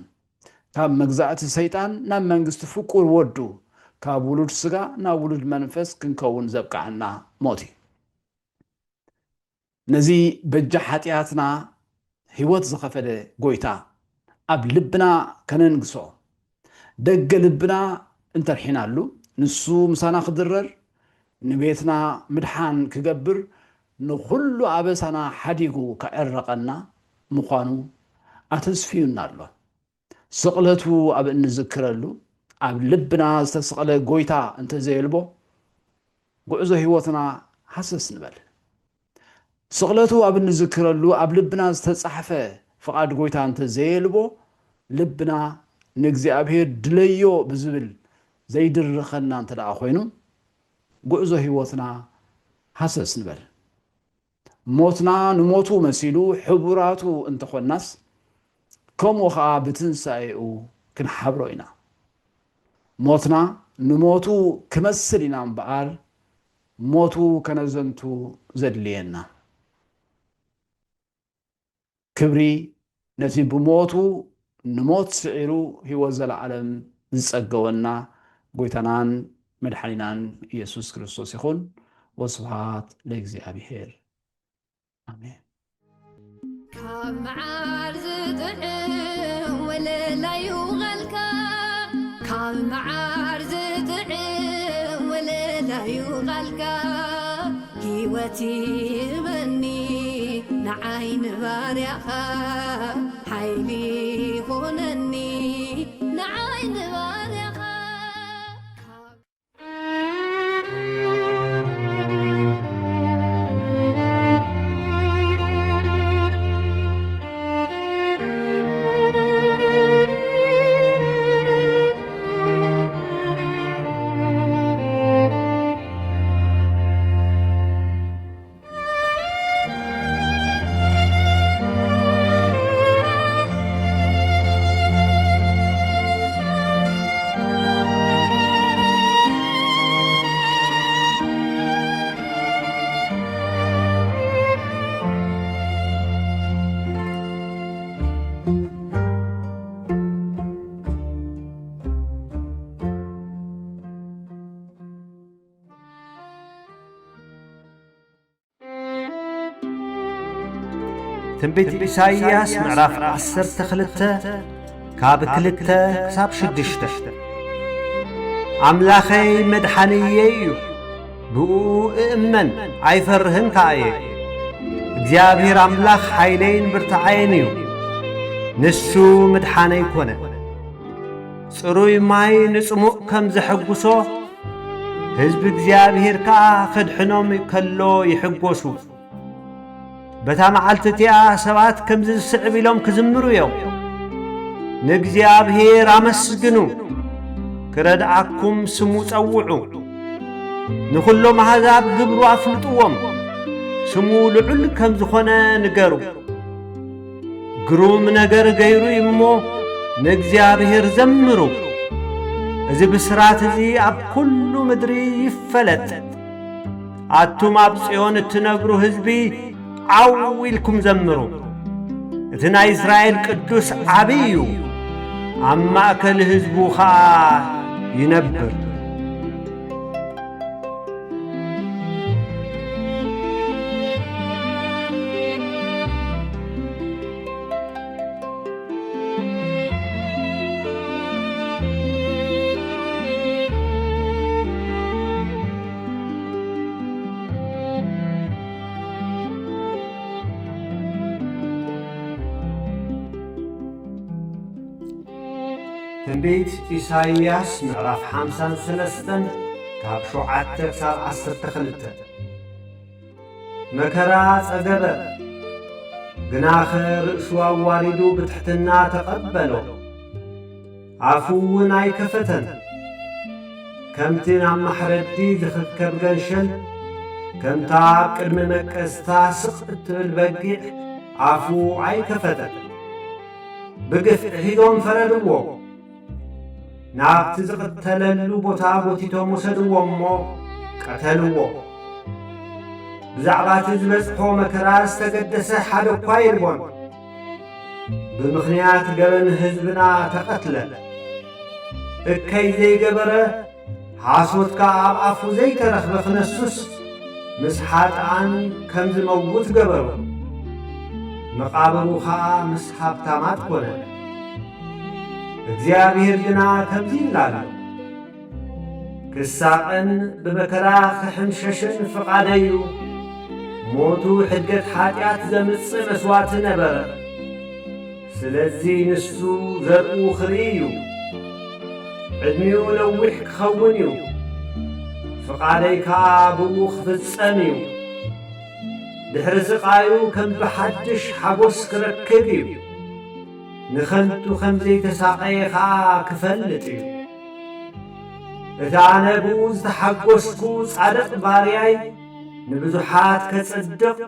Speaker 8: ካብ መግዛእቲ ሰይጣን ናብ መንግስቲ ፍቁር ወዱ ካብ ውሉድ ስጋ ናብ ውሉድ መንፈስ ክንከውን ዘብቃዕና ሞት እዩ ነዚ በጃ ሓጢኣትና ህይወት ዝኸፈለ ጎይታ ኣብ ልብና ከነንግሶ ደገ ልብና እንተርሒናሉ ንሱ ምሳና ክድረር ንቤትና ምድሓን ክገብር ንኩሉ ኣበሳና ሓዲጉ ከዕረቐና ምዃኑ ኣተስፊዩና ኣሎ ስቕለቱ ኣብ እንዝክረሉ ኣብ ልብና ዝተሰቕለ ጎይታ እንተዘየልቦ ጉዕዞ ህይወትና ሓሰስ ንበል ስቕለቱ ኣብ እንዝክረሉ ኣብ ልብና ዝተጻሕፈ ፍቓድ ጎይታ እንተዘየልቦ ልብና ንእግዚአብሔር ድለዮ ብዝብል ዘይድርኸና እንተደኣ ኮይኑ ጉዕዞ ህይወትና ሓሰስ ንበል ሞትና ንሞቱ መሲሉ ሕቡራቱ እንተኾናስ ከምኡ ከዓ ብትንሳኤኡ ክንሓብሮ ኢና ሞትና ንሞቱ ክመስል ኢና እምበኣር ሞቱ ከነዘንቱ ዘድልየና ክብሪ ነቲ ብሞቱ ንሞት ስዒሩ ህይወት ዘለዓለም ዝጸገወና ጎይታናን መድሓኒናን ኢየሱስ ክርስቶስ ይኹን ወስብሃት ለእግዚአብሔር አሜን
Speaker 7: ካብ መዓር ዝጥዕም ወለላይ ይውቐልካ ካብ መዓር ዝጥዕም ወለላይ ይውቐልካ ህይወት ይበኒ ንዓይን ባርያኻ ሓይሊ ይኹነኒ ንዓይን ባርያኻ
Speaker 3: ትንቢት ኢሳይያስ ምዕራፍ 12 ካብ 2 ክሳብ 6 ኣምላኸይ መድሓንየ እዩ ብኡ እእመን ኣይፈርህን ከኣየ እግዚኣብሔር ኣምላኽ ሓይለይን ብርታዓየን እዩ ንሱ ምድሓነይ ኮነ ጽሩይ ማይ ንጽሙቕ ከም ዘሐጕሶ ሕዝቢ እግዚኣብሔር ከኣ ኽድሕኖም ከሎ ይሕጐሱ በታ መዓልቲ እቲኣ ሰባት ከምዚ ዝስዕብ ኢሎም ክዝምሩ እዮም ንእግዚኣብሔር ኣመስግኑ ክረድኣኩም ስሙ ጸውዑ ንኹሎም ኣሕዛብ ግብሩ ኣፍልጥዎም ስሙ ልዑል ከም ዝኾነ ንገሩ ግሩም ነገር ገይሩ እሞ ንእግዚኣብሔር ዘምሩ እዚ ብስራት እዚ ኣብ ኩሉ ምድሪ ይፈለጥ ኣቱም ኣብ ጽዮን እትነብሩ ሕዝቢ ዓው ኢልኩም ዘምሩ እቲ ናይ እስራኤል ቅዱስ ዓብይ እዩ ኣብ ማእከል ሕዝቡ ኸዓ ይነብር ትንቢት ኢሳይያስ ምዕራፍ 53 ካብ 7 ክሳብ 12 መከራ ጸገበ ግናኸ ርእሱ ኣዋሪዱ ብትሕትና ተቐበሎ ኣፉ እውን ኣይከፈተን ከምቲ ናብ ማሕረዲ ዝኽከብ ገንሸል ከምታ ኣብ ቅድሚ መቀስታ ስቕ እትብል በጊዕ ኣፉ ኣይከፈተን ብግፍዕ ሒዞም ፈረድዎ ናብቲ ዝቕተለሉ ቦታ ቦቲቶም ወሰድዎ እሞ ቀተልዎ ብዛዕባ እቲ ዝበጽሖ መከራ ዝተገደሰ ሓደ እኳ ይርቦን ብምኽንያት ገበን ሕዝብና ተቐትለ እከይ ዘይገበረ ሓሶትካ ኣብ ኣፉ ዘይተረኽበ ክነሱስ ምስ ሓጥኣን ከም ዝመውት ገበሩ መቓብሩ ኸዓ ምስ ሃብታማት ኮነ እግዚአብሔር ግና ከምዚ ይላል ክሳቐን ብመከራ ክሕምሸሽን ፍቓደዩ ሞቱ ሕድገት ኃጢአት ዘምጽእ መሥዋዕት ነበረ ስለዚ ንሱ ዘርኡ ኽርኢ እዩ ዕድሚኡ ነዊሕ ክኸውን እዩ ፍቓደይ ከዓ ብኡ ክፍጸም እዩ ድሕሪ ስቓዩ ከም ብሓድሽ ሓጐስ ክረክብ እዩ ንኸንቱ ከም ዘይተሳቐየ ኸዓ ክፈልጥ እዩ እቲ ኣነ ብኡ ዝተሓጐስኩ ጻድቕ ባርያይ ንብዙሓት ከጸድቕ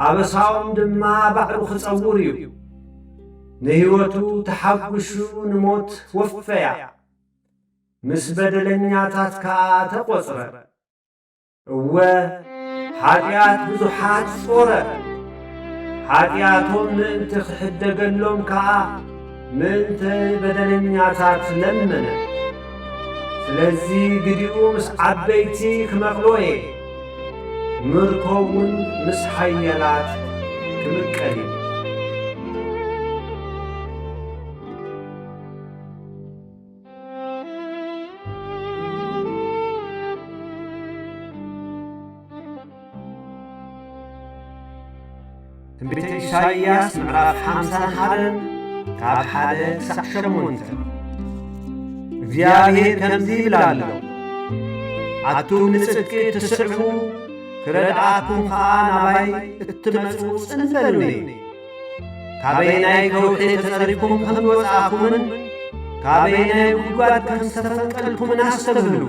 Speaker 3: ኣበሳኦም ድማ ባዕሉ ክጸውር እዩ ንሕይወቱ ተሓጒሹ ንሞት ወፈያ ምስ በደለኛታት ከዓ ተቈጽረ እወ ኃጢአት ብዙሓት ጾረ ኃጢአቶም ምእንቲ ክሕደገሎም ከዓ ምእንቲ በደለኛታት ለመነ ስለዚ ግዲኡ ምስ ዓበይቲ ክመቕሎየ ምርኮውን ምስ ሓየላት ክምቀል እዩ ትንቢተ ኢሳይያስ ምዕራፍ 51 ካብ 1 ክሳብ 8 እግዚአብሔር ከምዚ ይብል ኣሎ ኣቱም ንጽድቂ ትስዕቡ ክረድኣኩም ከዓ ናባይ እትመጹ ጽንበሉኒ ካበይ ናይ ከውሒ ተጸሪብኩም ከም ዝወጻእኩምን ካበይ ናይ ጉድጓድ ከም ዝተፈንቀልኩምን ኣስተብህሉ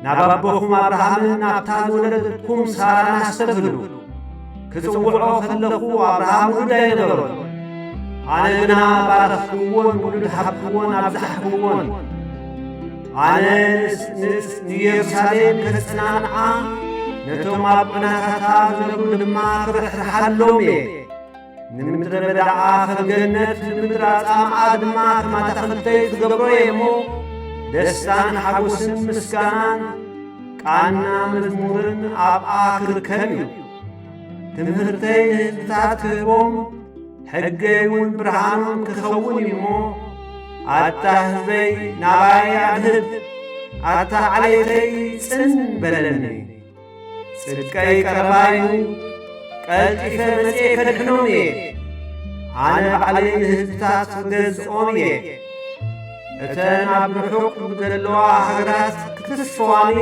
Speaker 3: ናብ ኣቦኹም ኣብርሃምን ናብታ ዝወለደትኩም ሳራን ኣስተብህሉ ክጽውዖ ከለኹ ኣብርሃም ውሉድ ኣይነበሮን ኣነ ግና ባረኽክዎን ውሉድ ሃብክዎን ኣብዛሕክዎን ኣነ ንኢየሩሳሌም ከጽናንዓ ነቶም ኣብ ዑናታታ ዝነብሩ ድማ ክርሕርሓሎም እየ ንምድረ በዳዓ ከም ገነት ንምድረ ጻምዓ ድማ ከም ኣታኽልተይ ዝገብሮ እየ እሞ ደስታን ሓጐስን ምስጋናን ቃና መዝሙርን ኣብኣ ክርከብ እዩ ትምህርተይ ንህዝብታት ክህቦም ሕገይውን ብርሃኖም ክኸውን እዩ እሞ ኣታ ህዝበይ ናባይ ኣድህብ ኣታ ዓለይተይ ጽን በለኒ ጽድቀይ ቀረባዩ ቀልጢፈ መጽኤ ከድሕኖም እየ ኣነ ባዕለይ ንህዝብታት ክገዝኦም እየ እተን ኣብ ርሑቕ ዘለዋ ሃገራት ክትስፈዋኒ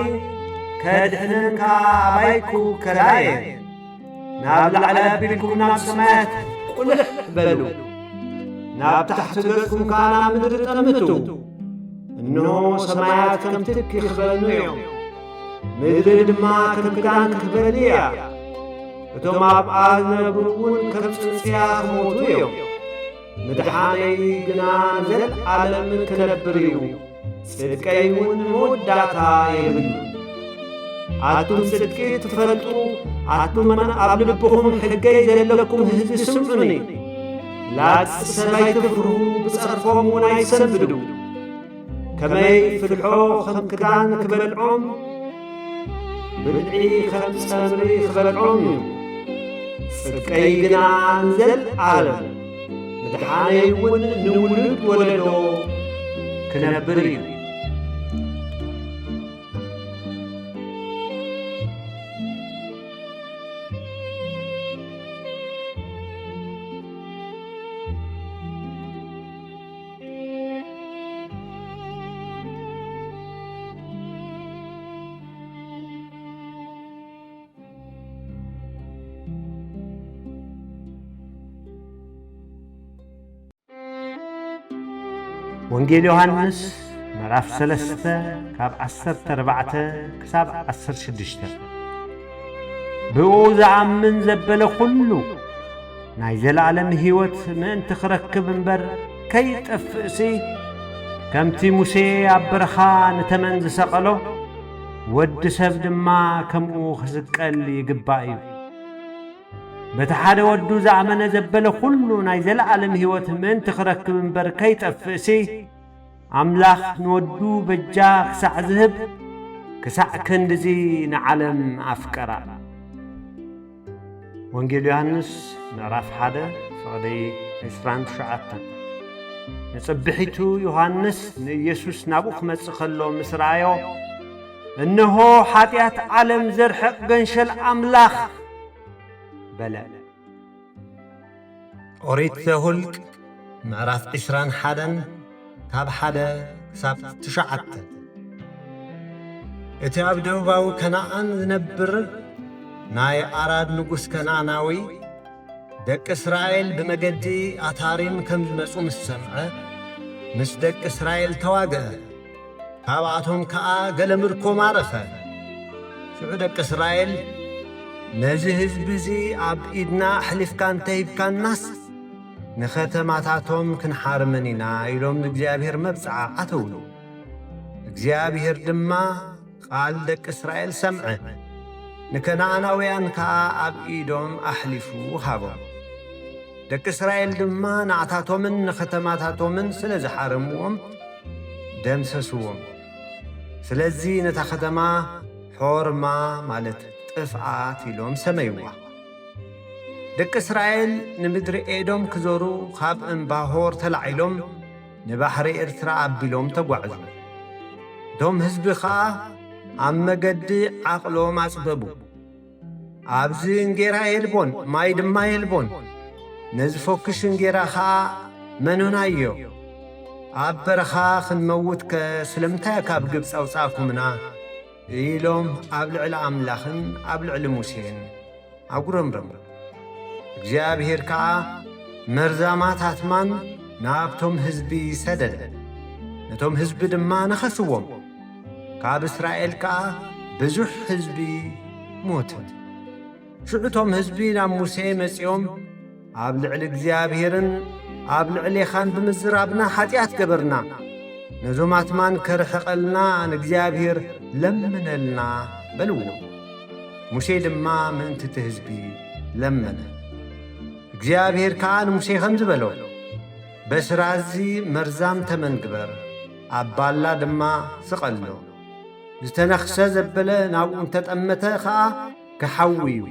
Speaker 3: ከድሕነን ከዓ ኣባይኩ ከላየ ናብ ላዕሊ ኣቢልኩም ናብ ሰማያት ቁልሕ በሉ ናብ ታሕቲ ገጽኩም ከዓ ናብ ምድሪ ጠምቱ እነሆ ሰማያት ከም ትክ ይኽበልኑ እዮም ምድሪ ድማ ከም ክዳን ክኽበል እያ እቶም ኣብኣ ዝነብሩ እውን ከም ጽንጽያ ክሞቱ እዮም ምድሓነይ ግና ንዘለዓለምን ክነብር እዩ ጽድቀይ እውን መወዳእታ የብሉ ኣቱም ጽድቂ ትፈልጡ ኣቱም ኣብ ልብኹም ሕገይ ዘለኩም ህዝቢ ስምዑኒ ላጽ ሰበይ ትፍርሁ ብጸርፎም እውን ኣይሰንብዱ ከመይ ፍልሖ ከም ክዳን ክበልዖም ብልዒ ከም ጸምሪ ክበልዖም እዩ ጽድቀይ ግና ንዘለዓለም ምድሓነይ እውን ንውሉድ ወለዶ ክነብር እዩ ወንጌል ዮሐንስ ምዕራፍ 3 ካብ 14 ክሳብ 16 ብኡ ዝኣምን ዘበለ ኩሉ ናይ ዘለዓለም ሕይወት ምእንቲ ክረክብ እምበር ከይጠፍእሲ ከምቲ ሙሴ ኣብ በረኻ ንተመን ዝሰቐሎ ወዲ ሰብ ድማ ከምኡ ክስቀል ይግባእ እዩ በቲ ሓደ ወዱ ዝኣመነ ዘበለ ኩሉ ናይ ዘለዓለም ሕይወት ምእንቲ ክረክብ እምበር ከይጠፍእሲ ኣምላኽ ንወዱ በጃ ክሳዕ ዝህብ ክሳዕ ክንድዚ ንዓለም ኣፍቀራ ወንጌል ዮሐንስ ምዕራፍ 1 ፍቕዲ 29 ንጽብሒቱ ዮሐንስ ንኢየሱስ ናብኡ ክመጽእ ከሎ ምስ ረኣዮ እነሆ ኃጢአት ዓለም ዘርሕቕ ገንሸል ኣምላኽ በለ ኦሪት ዘኍልቍ ምዕራፍ 21 ካብ 1 ክሳብ 9 እቲ ኣብ ደቡባዊ ከነዓን ዝነብር ናይ ኣራድ ንጉሥ ከነዓናዊ ደቂ እስራኤል ብመገዲ ኣታሪም ከም ዝመጹ ምስ ሰምዐ ምስ ደቂ እስራኤል ተዋግአ ካብኣቶም ከዓ ገለ ምርኮ ማረኸ ሽዑ ደቂ እስራኤል ነዚ ህዝቢ እዚ ኣብ ኢድና ኣሕሊፍካ እንተሂብካናስ ንኸተማታቶም ክንሓርመን ኢና ኢሎም ንእግዚኣብሔር መብጽዓ ኣተውሉ እግዚአብሔር ድማ ቃል ደቂ እስራኤል ሰምዐ ንከነዓናውያን ከዓ ኣብ ኢዶም ኣሕሊፉ ሃቦም ደቂ እስራኤል ድማ ንዓታቶምን ንኸተማታቶምን ስለ ዝሓረምዎም ደምሰስዎም ስለዚ ነታ ኸተማ ሖርማ ማለት ጥፍዓት ኢሎም ሰመይዋ ደቂ እስራኤል ንምድሪ ኤዶም ክዞሩ ካብ እምባሆር ተላዒሎም ንባሕሪ ኤርትራ ኣቢሎም ተጓዕዙ እቶም ህዝቢ ከዓ ኣብ መገዲ ዓቕሎም ኣጽበቡ ኣብዚ እንጌራ የልቦን ማይ ድማ የልቦን ነዚ ፎክሽ እንጌራ ከዓ መኖናዮ ኣብ በረኻ ክንመውትከ ስለምንታይ ካብ ግብፅ ኣውጻእኩምና ኢሎም ኣብ ልዕሊ ኣምላኽን ኣብ ልዕሊ ሙሴን ኣጉረምረሙ እግዚአብሔር ከዓ መርዛማት ኣትማን ናብቶም ህዝቢ ሰደደ ነቶም ህዝቢ ድማ ነኸስዎም ካብ እስራኤል ከዓ ብዙሕ ህዝቢ ሞተ ሽዑቶም ህዝቢ ናብ ሙሴ መጺኦም ኣብ ልዕሊ እግዚአብሔርን ኣብ ልዕሊ ኻን ብምዝራብና ኃጢአት ገበርና ነዞም ኣትማን ከርሕቐልና ንእግዚአብሔር ለምነልና በልዎ ሙሴ ድማ ምእንቲ እቲ ህዝቢ ለመነ እግዚአብሔር ከዓ ንሙሴ ከም ዝበሎ በስራዚ መርዛም ተመን ግበር ኣብ ባላ ድማ ስቐሎ ዝተነኽሰ ዘበለ ናብኡ እንተጠመተ ከዓ ክሓዊ እዩ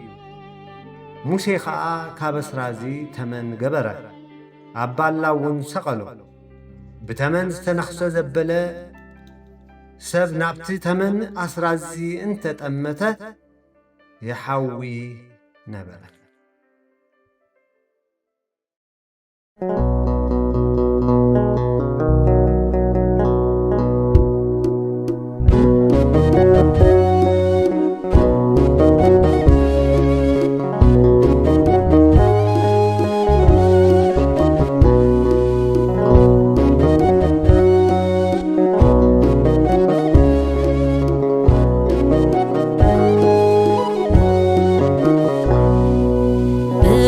Speaker 3: ሙሴ ኸዓ ካብ እስራዚ ተመን ገበረ ኣባላውን ሰቐሎ ብተመን ዝተነኽሰ ዘበለ ሰብ ናብቲ ተመን ኣስራዚ እንተጠመተ የሓዊ ነበረ።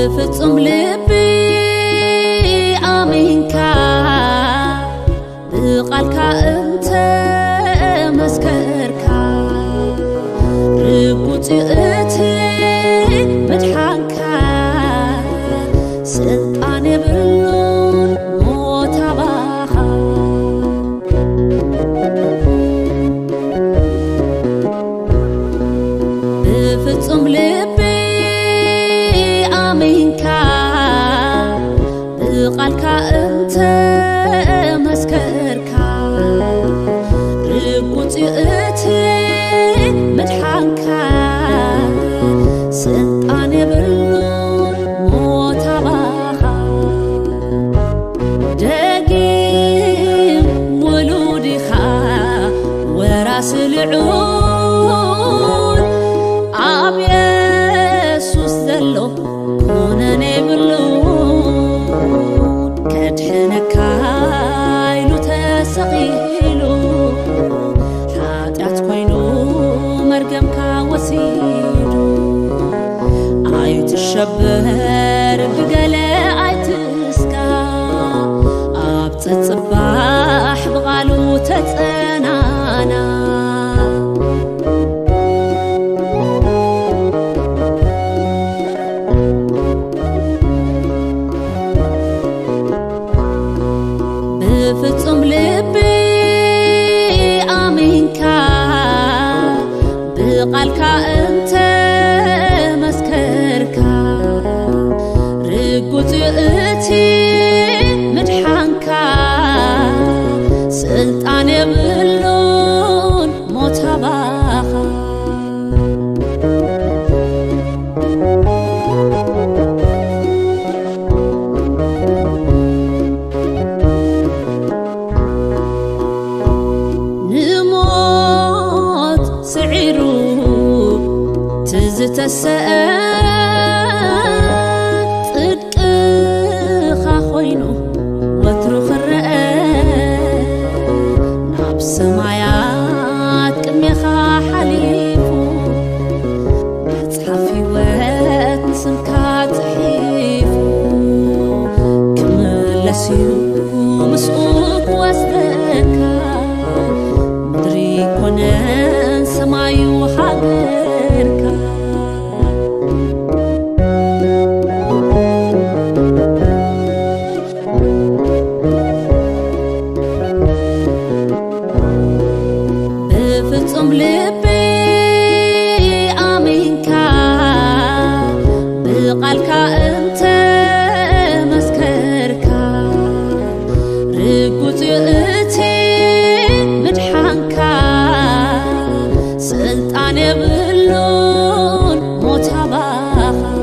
Speaker 9: بفصم لبي آمينك بقالك أنت مسكرك رقوتي أتي مدحانك سلطاني باللون موتاباخا بفصم لبي قالك أنت مسكرك رقوتي أتي مدحانك سلطاني باللون موتاباخا دقيم ولودي خا وراس العود عم يسوس دلو كونني باللون كدحنك عينو تسقيلو حاتيات كوينو مرقمك وسيدو عيت الشبر بقلا عيتسكا عبت الصباح بغالو تتنانا بفصم لبي آمينك بقالك أنت مسكرك رقوتي أتي مدحانك سلطاني باللون موتاباخا تسأل صدق خاخوينو وترو خرقة ناب سمايات كميخا حليفو متحفي وات نسمكا تحيفو كملسيو مسؤوك واسدكا مدري كونان سمايو حقركا بفصم لبي آمينك بقالك أنت مسكرك رقوتي أتي مدحانك سلطاني باللون موتاباخا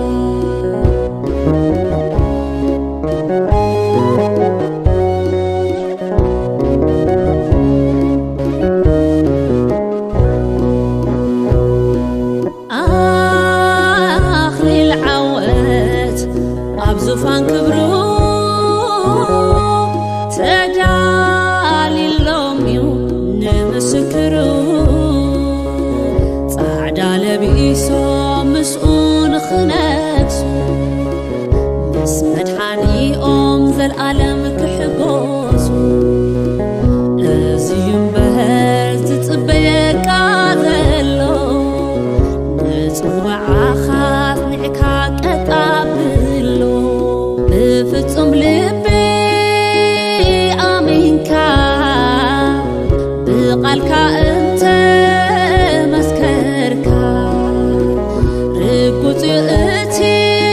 Speaker 9: زفان كبرو تدالي اللوميو نمسكرو صعدا لبيسو مسؤون خنكسو بس مدحاني زالعالم كحقوسو لازيم بهز تطبيق عذلو نتوعى خاف نعكا قطابلو بفصم لبي آمينك بقالك أنت مسكرك رقوتي أتي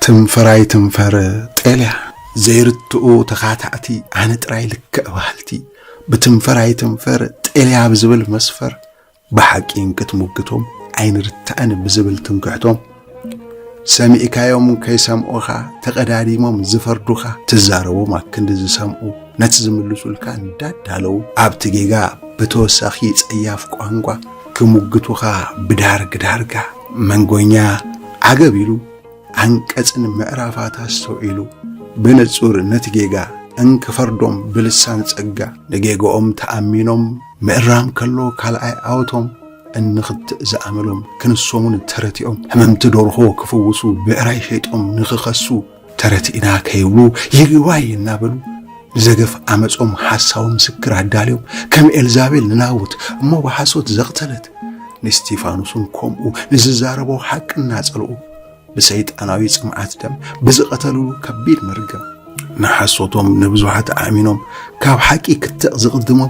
Speaker 10: تنفراي تنفر طلع زيرتو تخاتعتي أنا تراي لك أبهلتي بتنفراي تنفر طلع بزبل مسفر بحقين كتموكتهم عين رتأن بزبل تنكعتهم سامئكا يوم كي سامئوخا تقداديمهم زفردوخا تزارو ما كند زسامئو نتزملسو الكان دادالو عبتجيغا بتوساخي صياف قوانقوا كموكتوخا بدارغا منغونيا عقبيلو አንቀጽን ምዕራፋት አስተውሉ በነጹር ነትጌጋ እንከፈርዶም ብልሳን ጸጋ ለጌጎኦም ተአሚኖም ምዕራም ከሎ ካልአይ አውቶም እንኽት ዘአመሎም ክንሶሙን ተረቲኦም ህመምት ዶርሆ ክፈውሱ ብዕራይ ሸይጦም ንኽኸሱ ተረቲና ከይብሉ ይግዋይ እናበሉ ዘገፍ አመጾም ሐሳው ምስክር አዳሌው ከም ኤልዛቤል ንናውት እሞ በሐሶት ዘቅተለት ንስቲፋኖስን ኮምኡ ንዝዛረበው ሐቅና ጸልኡ بسيطاناوي صمعات دم بزقتلو كبير مرغم نحسوتهم نبزوحات امينهم كاب حقي كتزقدمو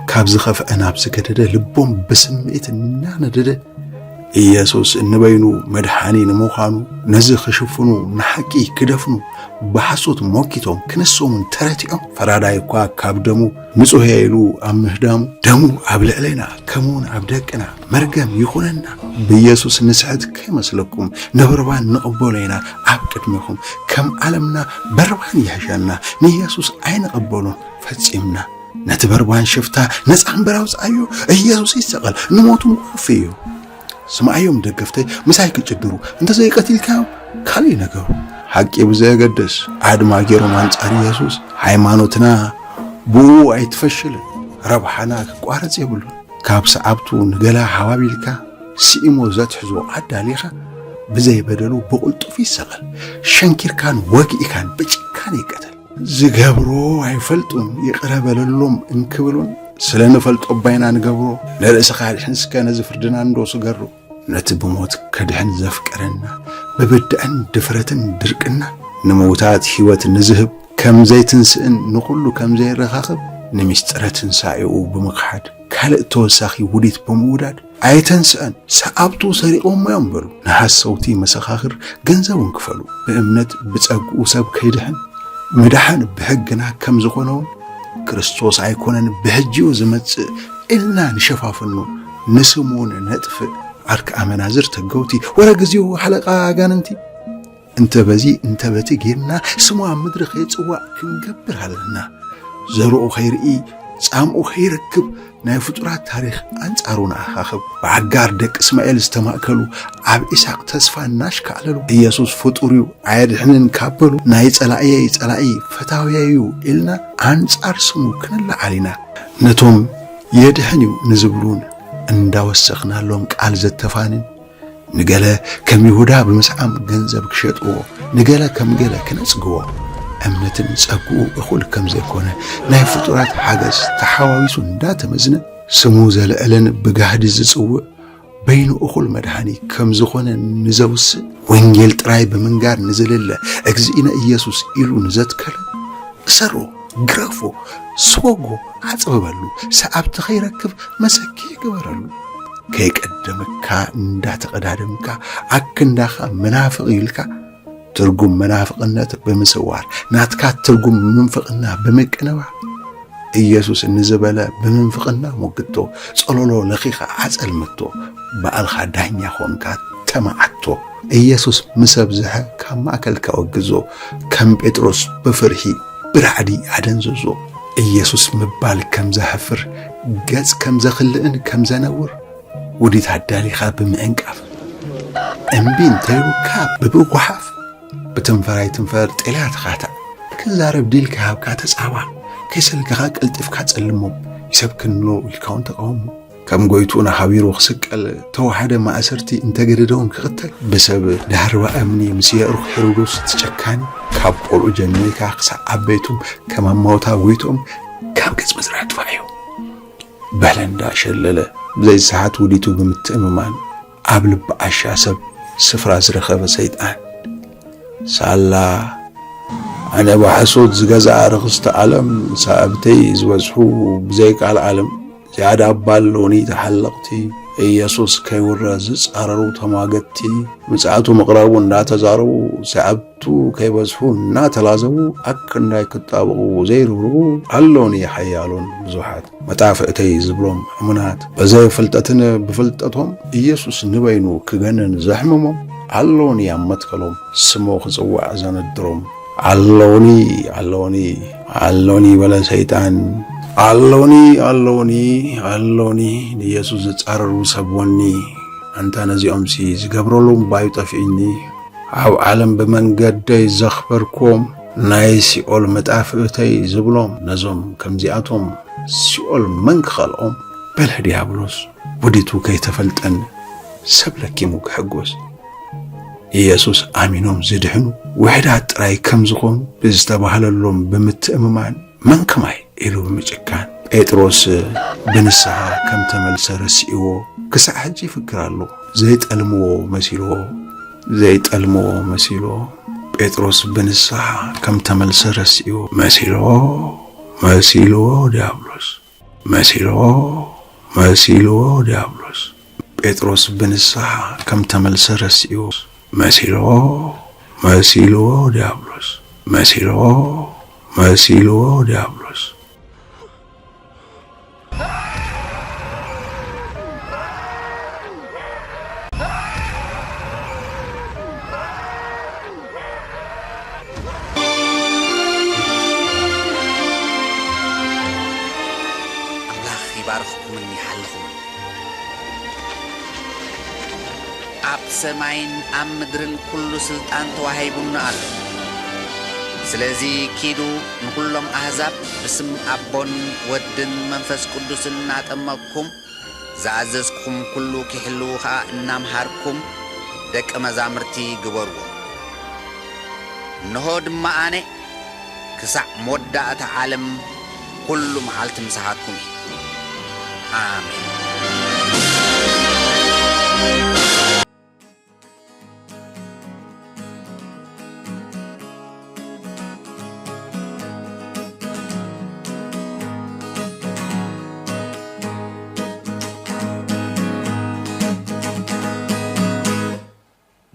Speaker 10: كاب زخف اناب سكدده لبوم بسميت ناندده ኢየሱስ እንበይኑ መድኃኒን መዃኑ ነዝኽ ሽፍኑ ንሐቂ ክደፍኑ በሐሶት ሞኪቶም ክነሶሙን ተረቲኦም ፈራዳይ እኳ ካብ ደሙ ንጹሕ ያይሉ ኣብ ምህዳሙ ደሙ ኣብ ልዕለና ከምኡውን ኣብ ደቅና መርገም ይኹነና ብኢየሱስ ንስሕት ከይመስለኩም ነበርባን ንቕበሎ ኢና ኣብ ቅድሚኹም ከም ዓለምና በርባን ይሕሸና ንኢየሱስ ኣይንቕበሎን ፈጺምና ነቲ በርባን ሽፍታ ነፃን በራውፃዩ ኢየሱስ ይሰቐል ንሞቱን ኮፍዩ سمعيهم دقفتي مسايك تجدرو انت زي قتيلكاو كالي نقرو حقي بزي قدس عاد ما جيرو مانصار يسوس هايمانوتنا بو ايتفشل ربحنا قوارص يبلو كابس عبتو نغلا حوابيلكا سيمو ذات حزو عداليخا بزي بدلو بقلطو في سغل شنكير كان وقي كان بچكان يقتل زغبرو ايفلطم يقرب للوم انكبلون سلنفلطو باينا نغبرو لرئيس خالحن سكان زفردنا ندوس غرو نتب موت كدحن زفقرنا ببدأن دفرتن درقنا نموتات هيوت نزهب كم زيتن سئن نقولو كم زي رخاخب نمسترتن سايو بمقحد كالق توساخي وديت بموداد ايتن سئن سابتو سريقو ما ينبرو نحس صوتي مسخاخر گنزبون كفلو بأمنت بتصقو سب كيدحن مدحن بهقنا كم زخونون ክርስቶስ አይኮነን በህጂው ዘመጽ ኢልና ንሸፋፍኑ ንስሙን ነጥፍ አርክ አመናዝር ተገውቲ ወረግዚው ሐለቃ ጋንንቲ እንተ በዚ እንተ በቲ ጌርና ስሙ ምድር ኸይጽዋ ክንገብር አለና ዘሩኡ ኸይርኢ ጻምኡ ኸይረክብ ናይ ፍጡራት ታሪኽ አንጻሩና አኻኽብ በአጋር ደቅ እስማኤል ዝተማከሉ አብ ኢሳቅ ተስፋ ናሽካለሉ ኢየሱስ ፍጡሪው አይድህንን ካበሉ ናይ ጸላኢ ፈታውያዩ ኢልና አንጻር ስሙ ክንላ አሊና ነቶም የድህኒው ንዝብሉን እንዳወሰኽናሎም ቃል ዘተፋንን ንገለ ከም ይሁዳ በመስዓም ገንዘብ ክሸጥዎ ንገለ ከም ገለ ክነጽግዎ እምነትን ጸጉ እኹል ከም ዘይኮነ ናይ ፍጡራት ሓገዝ ተሓዋዊሱ እንዳተመዝነ ስሙ ዘለዕለን ብጋህዲ ዝጽውዕ በይኑ እኹል መድኃኒ ከም ዝኾነ ንዘውስ ወንጌል ጥራይ በመንጋር ንዘለለ እግዚእነ ኢየሱስ ኢሉ ንዘትከለ እሰሮ ግረፎ ስወጎ አጽበበሉ ሰዓብቲ ኸይረክብ መሰኪ ይግበረሉ ከይቀደምካ እንዳተቀዳደምካ አክንዳኻ መናፍቕ ይልካ ትርጉም መናፍቅነት በመሰዋር ናትካት ትርጉም መንፍቅና በመቀነባ ኢየሱስ እንዘበለ በመንፍቅና ሞግቶ ጸሎሎ ለኺኻ አጸልምቶ በአልኻ ዳኛ ኾንካ ተማዓቶ ኢየሱስ ምሰብዝሐ ካብ ማእከልካ ወግዞ ከም ጴጥሮስ በፍርሒ ብራዕዲ አደንዘዞ ኢየሱስ ምባል ከም ዘሕፍር ገጽ ከም ዘኽልእን ከም ዘነውር ወዲት አዳሊኻ በመንቃፍ እምቢን ተይሩካ በብጓሓፍ بتنفراي تنفر طلعت خاطا كزارب ديلك هابكا تصاوا كيسلكا قلطفكا تصلمو يسبكنلو الكاون تقوم كم غويتونا حبيرو خسقل توحده ما اسرتي انت غددون كقتل بسبب دهروا امني مسيرو هيرودوس تشكاني كابولو جنيكا خصا ابيتو كما موتا ويتوم كم قص مزرعت فايو بلندا شلله زي ساعات وديتو بمتأممان ابلب عشاسب سفرا زرخه سيطان سالا أنا بحسود زجزا رخصت عالم سأبتي زوجحو بزيك على العالم زيادة بالوني تحلقتي ኢየሱስ ከይውረዝ ጻረሩ ተማገቲ ምጽአቱ መቅረቡ እንዳተዛረቡ ሰዓብቱ ከይበዝሑ እናተላዘቡ አክንዳይ ክጣበቁ ዘይርሩ አሎኒ ሓያሎን ብዙሓት መጣፍእተይ ዝብሎም እሙናት በዘይ ፍልጠትን ብፍልጠቶም ኢየሱስ ንበይኑ ክገነን ዘሕምሞም አሎኒ ያመትከሎም ስሞ ክጽዋዕ ዘነድሮም አሎኒ አሎኒ አሎኒ በለ ሰይጣን አሎኒ ኢየሱስ ጻረሩ ሰብወኒ አንተ ነዚኦምሲ ዝገብረሎም ባዩ ጠፊእኒ ኣብ ዓለም ብመንገደይ ዘኽበርኮም ናይ ሲኦል መጣፍእተይ ዝብሎም ነዞም ከምዚኣቶም ሲኦል መን ክኸልኦም በለ ዲያብሎስ ወዲቱ ከይተፈልጠን ሰብ ለኪሙ ክሕጎስ ኢየሱስ አሚኖም ዝድሕኑ ውሕዳት ጥራይ ከም ዝኾኑ ብዝተባህለሎም ብምትእምማን መንከማይ ኢሉ ብምጭካን ጴጥሮስ ብንስሓ ከም ተመልሰ ረሲእዎ ክሳዕ ሕጂ ይፍክር ኣሎ ዘይጠልምዎ መሲሎ ጴጥሮስ ብንስሓ ከም ተመልሰ ረሲእዎ መሲልዎ ዲያብሎስ ጴጥሮስ ብንስሓ ከም ተመልሰ ረሲእዎ መሲልዎ ዲያብሎስ
Speaker 11: ይባርኽኩምን ይሓልኹምን ኣብ ሰማይን ኣብ ምድርን ኩሉ ስልጣን ተዋሂቡና ኣሎ ስለዚ ኪዱ ንኩሎም ኣሕዛብ ብስም ኣቦን ወድን መንፈስ ቅዱስን እናጠመቅኩም ዝኣዘዝኩም ኩሉ ክሕልው ከዓ እናምሃርኩም ደቀ መዛሙርቲ ግበርዎ እንሆ ድማ ኣነ ክሳዕ መወዳእታ ዓለም ኩሉ መዓልቲ ምሳሓትኩም አሜን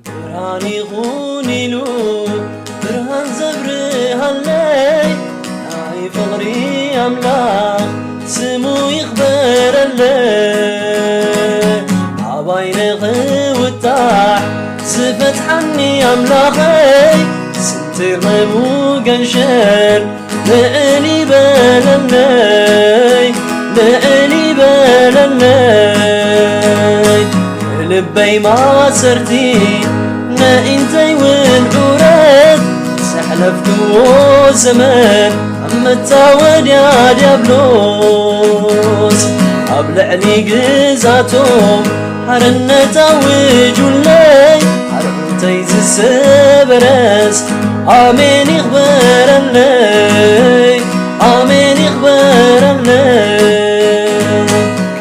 Speaker 2: ብርሃን ይኹን ኢሉ ብርሃን ዘብርሃለይ ናይ ፍቕሪ ኣምላኽ ስሙ ይኽበረለይ ኣባይ ንኽውጣሕ ዝፈትሐኒ ኣምላኸይ ስንትቐሙ ገንሸር ልዕል ይበለለይ ልበይ ማሰርቲ نأنتي والعورات سحلفتو زمان أما التاود يا ديابلوس أبلعني قزاتهم حرنتا وجولي حرنتي زسبرس آمين إخبار اللي آمين إخبار اللي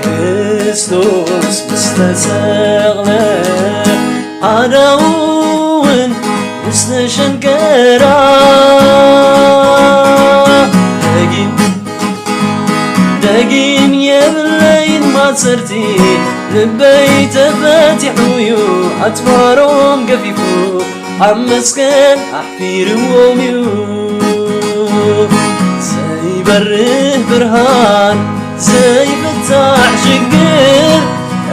Speaker 2: كريستوس مستساغنا عداون مستشنكرا دقيم يبلين ما صرتي لبيت فاتحويو أتوارهم قفيفو عمسكن أحفير وميو زي بره برهان زي فتح شقر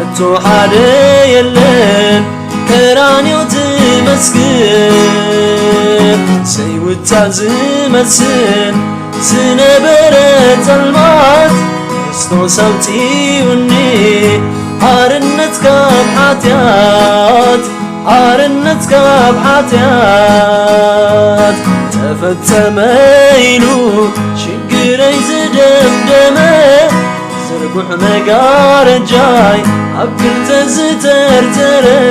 Speaker 2: أتو حالي يلن كراني وتمسكن زي وتعزم السن سنبرت المات استو صوتي وني حارنتك بحاتيات حارنتك بحاتيات تفتميلو شقري زدمدمه زرقوح مقار الجاي عبكل تزترتره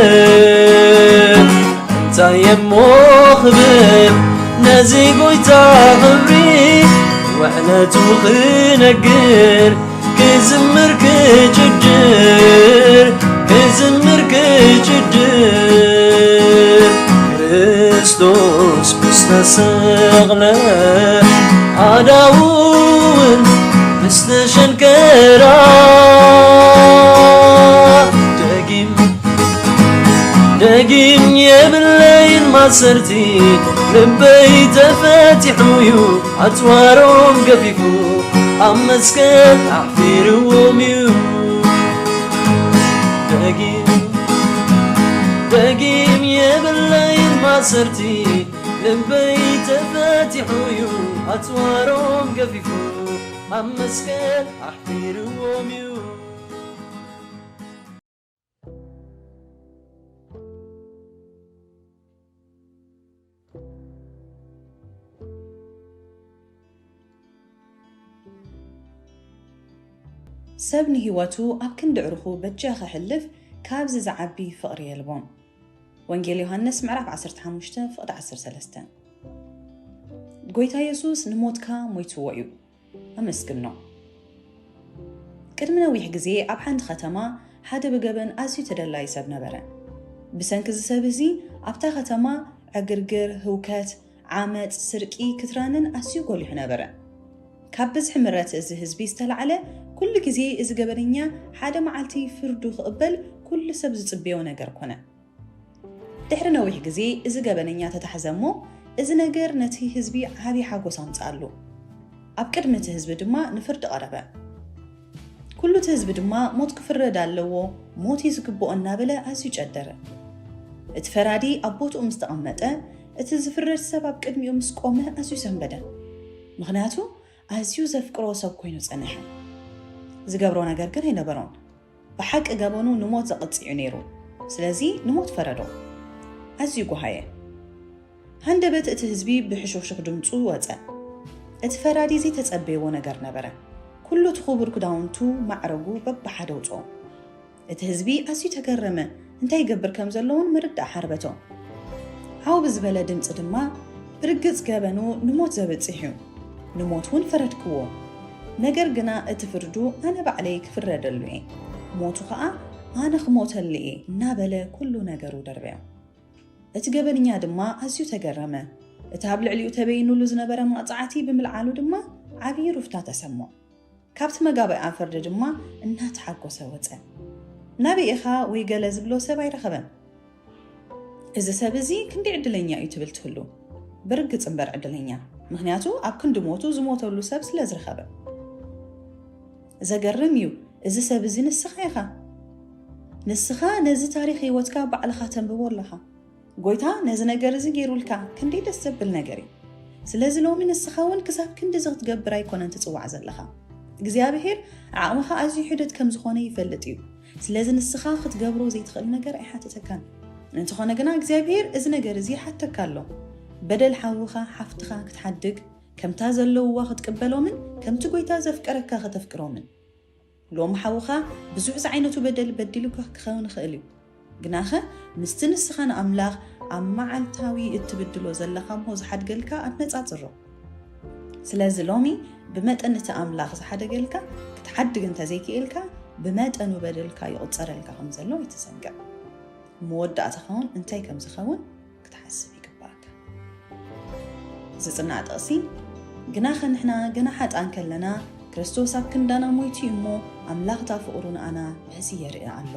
Speaker 2: انت يمو خبب نزيقو يتاخبري واحنا توخنقر كزمر كجدر كزمر كجدر كريستوس مستسغنا عداون مستشنكرا ማሰርቲ ልበይ ተፈቲሑዩ ኣፅዋሮም ገፊፉ ኣብ መስቀል ኣሕፊርዎም እዩ ደጊም የብለይን ማሰርቲ ልበይ ተፈቲሑዩ ኣፅዋሮም ገፊፉ ኣብ መስቀል ኣሕፊርዎም እዩ
Speaker 1: ሰብ ንህይወቱ ኣብ ክንዲ ዕርኹ በጃ ክሕልፍ ካብዚ ዝዓቢ ፍቕሪ የልቦም ወንጌል ዮሃንስ ምዕራፍ 15 ፍቕዲ 13 ጎይታ ኢየሱስ ንሞትካ ሞይትዎ እዩ ኣመስግኖ ቅድሚ ነዊሕ ግዜ ኣብ ሓንቲ ከተማ ሓደ ብገበን ኣዝዩ ተደላይ ሰብ ነበረ ብሰንኪ እዚ ሰብ እዚ ኣብታ ከተማ ዕግርግር ህውከት ዓመፅ ስርቂ ክትራንን ኣዝዩ ጎሊሑ ነበረ ካብ ብዝሒ ምረት እዚ ህዝቢ ዝተላዕለ ኩሉ ግዜ እዚ ገበነኛ ሓደ መዓልቲ ፍርዱ ክቕበል ኩሉ ሰብ ዝጽበዮ ነገር ኮነ ድሕሪ ነዊሕ ግዜ እዚ ገበነኛ ተታሕዘሞ እዚ ነገር ነቲ ህዝቢ ዓብዪ ሓጎስ ኣምፅኣሉ ኣብ ቅድሚ እቲ ህዝቢ ድማ ንፍርዲ ቀረበ ኩሉ እቲ ህዝቢ ድማ ሞት ክፍረድ ኣለዎ ሞት ዝግብኦ እናበለ ኣዝዩ ጨደረ እቲ ፈራዲ ኣብ ቦትኡ ምስ ተቐመጠ እቲ ዝፍረድ ሰብ ኣብ ቅድሚኡ ምስ ቆመ ኣዝዩ ሰንበደ ምክንያቱ ኣዝዩ ዘፍቅሮ ሰብ ኮይኑ ጸንሐ ዝገብሮ ነገር ግን ኣይነበሮን ብሓቂ ገበኑ ንሞት ዘቕፅዑ ነይሩ ስለዚ ንሞት ፈረዶ ኣዝዩ ጎሃየ ሃንደበት እቲ ህዝቢ ብሕሹኽሹኽ ድምፁ ወፀ እቲ ፈራዲ ዘይተጸበይዎ ነገር ነበረ ኩሉ ትኽቡር ክዳውንቱ ማዕረጉ በብሓደ ውፅኦ እቲ ህዝቢ ኣዝዩ ተገረመ እንታይ ይገብር ከም ዘለውን ምርዳእ ሓርበቶ ዓው ብዝበለ ድምፂ ድማ ብርግጽ ገበኑ ንሞት ዘብፅሕ እዩ ንሞት እውን ፈረድክዎ ነገር ግና እቲ ፍርዱ ኣነ ባዕለይ ክፍረደሉ እየ ሞቱ ከዓ ኣነ ክሞተሉ እየ እናበለ ኩሉ ነገሩ ደርበዮ እቲ ገበንኛ ድማ ኣዝዩ ተገረመ እቲ ኣብ ልዕሊኡ ተበይኑሉ ዝነበረ መቕፃዕቲ ብምልዓሉ ድማ ዓብዪ ሩፍታ ተሰሞ ካብቲ መጋባይ ፍርዲ ድማ እናተሓጎሰ ወፀ ናበይ ኢኻ ወይ ገለ ዝብሎ ሰብ ኣይረኸበን እዚ ሰብ እዚ ክንዲ ዕድለኛ እዩ ትብል ትህሉ ብርግጽ እምበር ዕድለኛ ምክንያቱ ኣብ ክንዲ ሞቱ ዝሞተሉ ሰብ ስለ ዝረኸበ ዘገርም እዩ እዚ ሰብ እዚ ንስኻ ኢኻ ንስኻ ነዚ ታሪክ ህይወትካ ባዕልኻ ተንብቦ ኣለኻ ጎይታ ነዚ ነገር እዚ ገይሩልካ ክንዲ ደስ ዘብል ነገር እዩ ስለዚ ሎሚ ንስኻ እውን ክሳብ ክንዲ ዝኽትገብር ኣይኮነን ትፅዋዕ ዘለኻ እግዚኣብሔር ዓቕምኻ ኣዝዩ ሕደት ከም ዝኾነ ይፈልጥ እዩ ስለዚ ንስኻ ክትገብሮ ዘይትኽእል ነገር ኣይሓትተካን እንተኾነ ግና እግዚኣብሔር እዚ ነገር እዚ ይሓተካ ኣሎ በደል ሓውኻ ሓፍትኻ ክትሓድግ ከምታ ዘለውዋ ክትቅበሎምን ከምቲ ጎይታ ዘፍቀረካ ከተፍቅሮምን ሎሚ ሓውኻ ብዙሕ ዝዓይነቱ በደል በዲሉካ ክኸውን ይኽእል እዩ ግናኸ ምስቲ ንስኻ ንኣምላኽ ኣብ መዓልታዊ እትብድሎ ዘለኻ ሞ ዝሓድገልካ ኣነጻጽሮ ስለዚ ሎሚ ብመጠን እቲ ኣምላኽ ዝሓደገልካ ክትሓድግ እንተዘይክኢልካ ብመጠኑ በደልካ ይቁፀረልካ ከም ዘሎ ይትሰንገዕ መወዳእታ ኸውን እንታይ ከም ዝኸውን ክትሓስብ ይግባእካ ዝጽናዕ ጥቕሲ ግናኸ ንሕና ገና ሓጣን ከለና ክርስቶስ ኣብ ክንዳና ሞይቱ እሞ ኣምላኽ ታፍቕሩ ንኣና በዚ የርኢ ኣሎ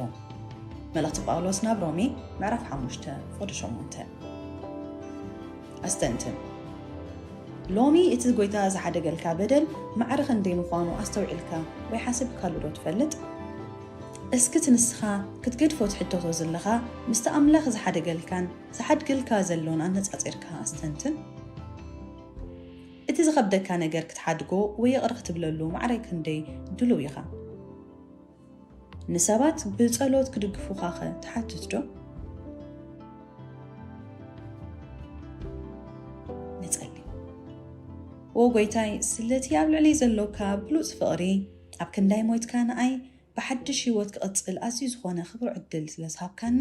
Speaker 1: መልእኽቲ ጳውሎስ ናብ ሮሜ ምዕራፍ 5 ፍቕዲ 8 ኣስተንትን ሎሚ እቲ ጎይታ ዝሓደገልካ በደል ማዕረኽ እንደይ ምዃኑ ኣስተውዒልካ ወይ ሓስብካሉ ዶ ትፈልጥ እስኪ ትንስኻ ክትገድፎ ትሕተቶ ዘለኻ ምስቲ ኣምላኽ ዝሓደገልካን ዝሓድገልካ ዘሎን ኣነጻጺርካ ኣስተንትን እቲ ዝኸብደካ ነገር ክትሓድጎ ወይ ይቕር ክትብለሉ ማዕረይ ክንደይ ድሉው ኢኻ ንሰባት ብጸሎት ክድግፉኻ ትሓትት ዶ ንጸሊ ወጎይታይ ስለቲ ኣብ ልዕሊ ዘለውካ ብሉፅ ፍቕሪ ኣብ ክንዳይ ሞይትካ ንኣይ ብሓድሽ ህይወት ክቕጽል ኣዝዩ ዝኾነ ክብሩ ዕድል ስለዝሃብካኒ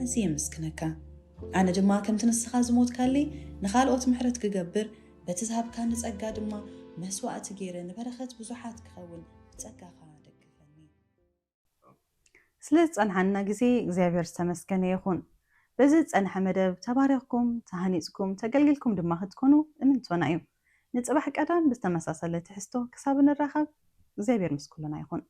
Speaker 1: ኣዝየ የመስግነካ ኣነ ድማ ከምቲ ንስኻ ዝሞትካሊ ንኻልኦት ምሕረት ክገብር በቲ ዝሃብካ ንጸጋ ድማ መስዋዕቲ ገይረ ንበረኸት ብዙሓት ክኸውን ብጸጋኻ ደግፈኒ ስለ ዝጸንሐና ግዜ እግዚኣብሔር ዝተመስገነ ይኹን በዚ ዝጸንሐ መደብ ተባሪኽኩም ተሃኒጽኩም ተገልግልኩም ድማ ክትኮኑ እምንትኾና እዩ ንጽባሕ ቀዳም ብዝተመሳሰለ ትሕዝቶ ክሳብ ንራኸብ እግዚኣብሔር ምስ ኩሉና ይኹን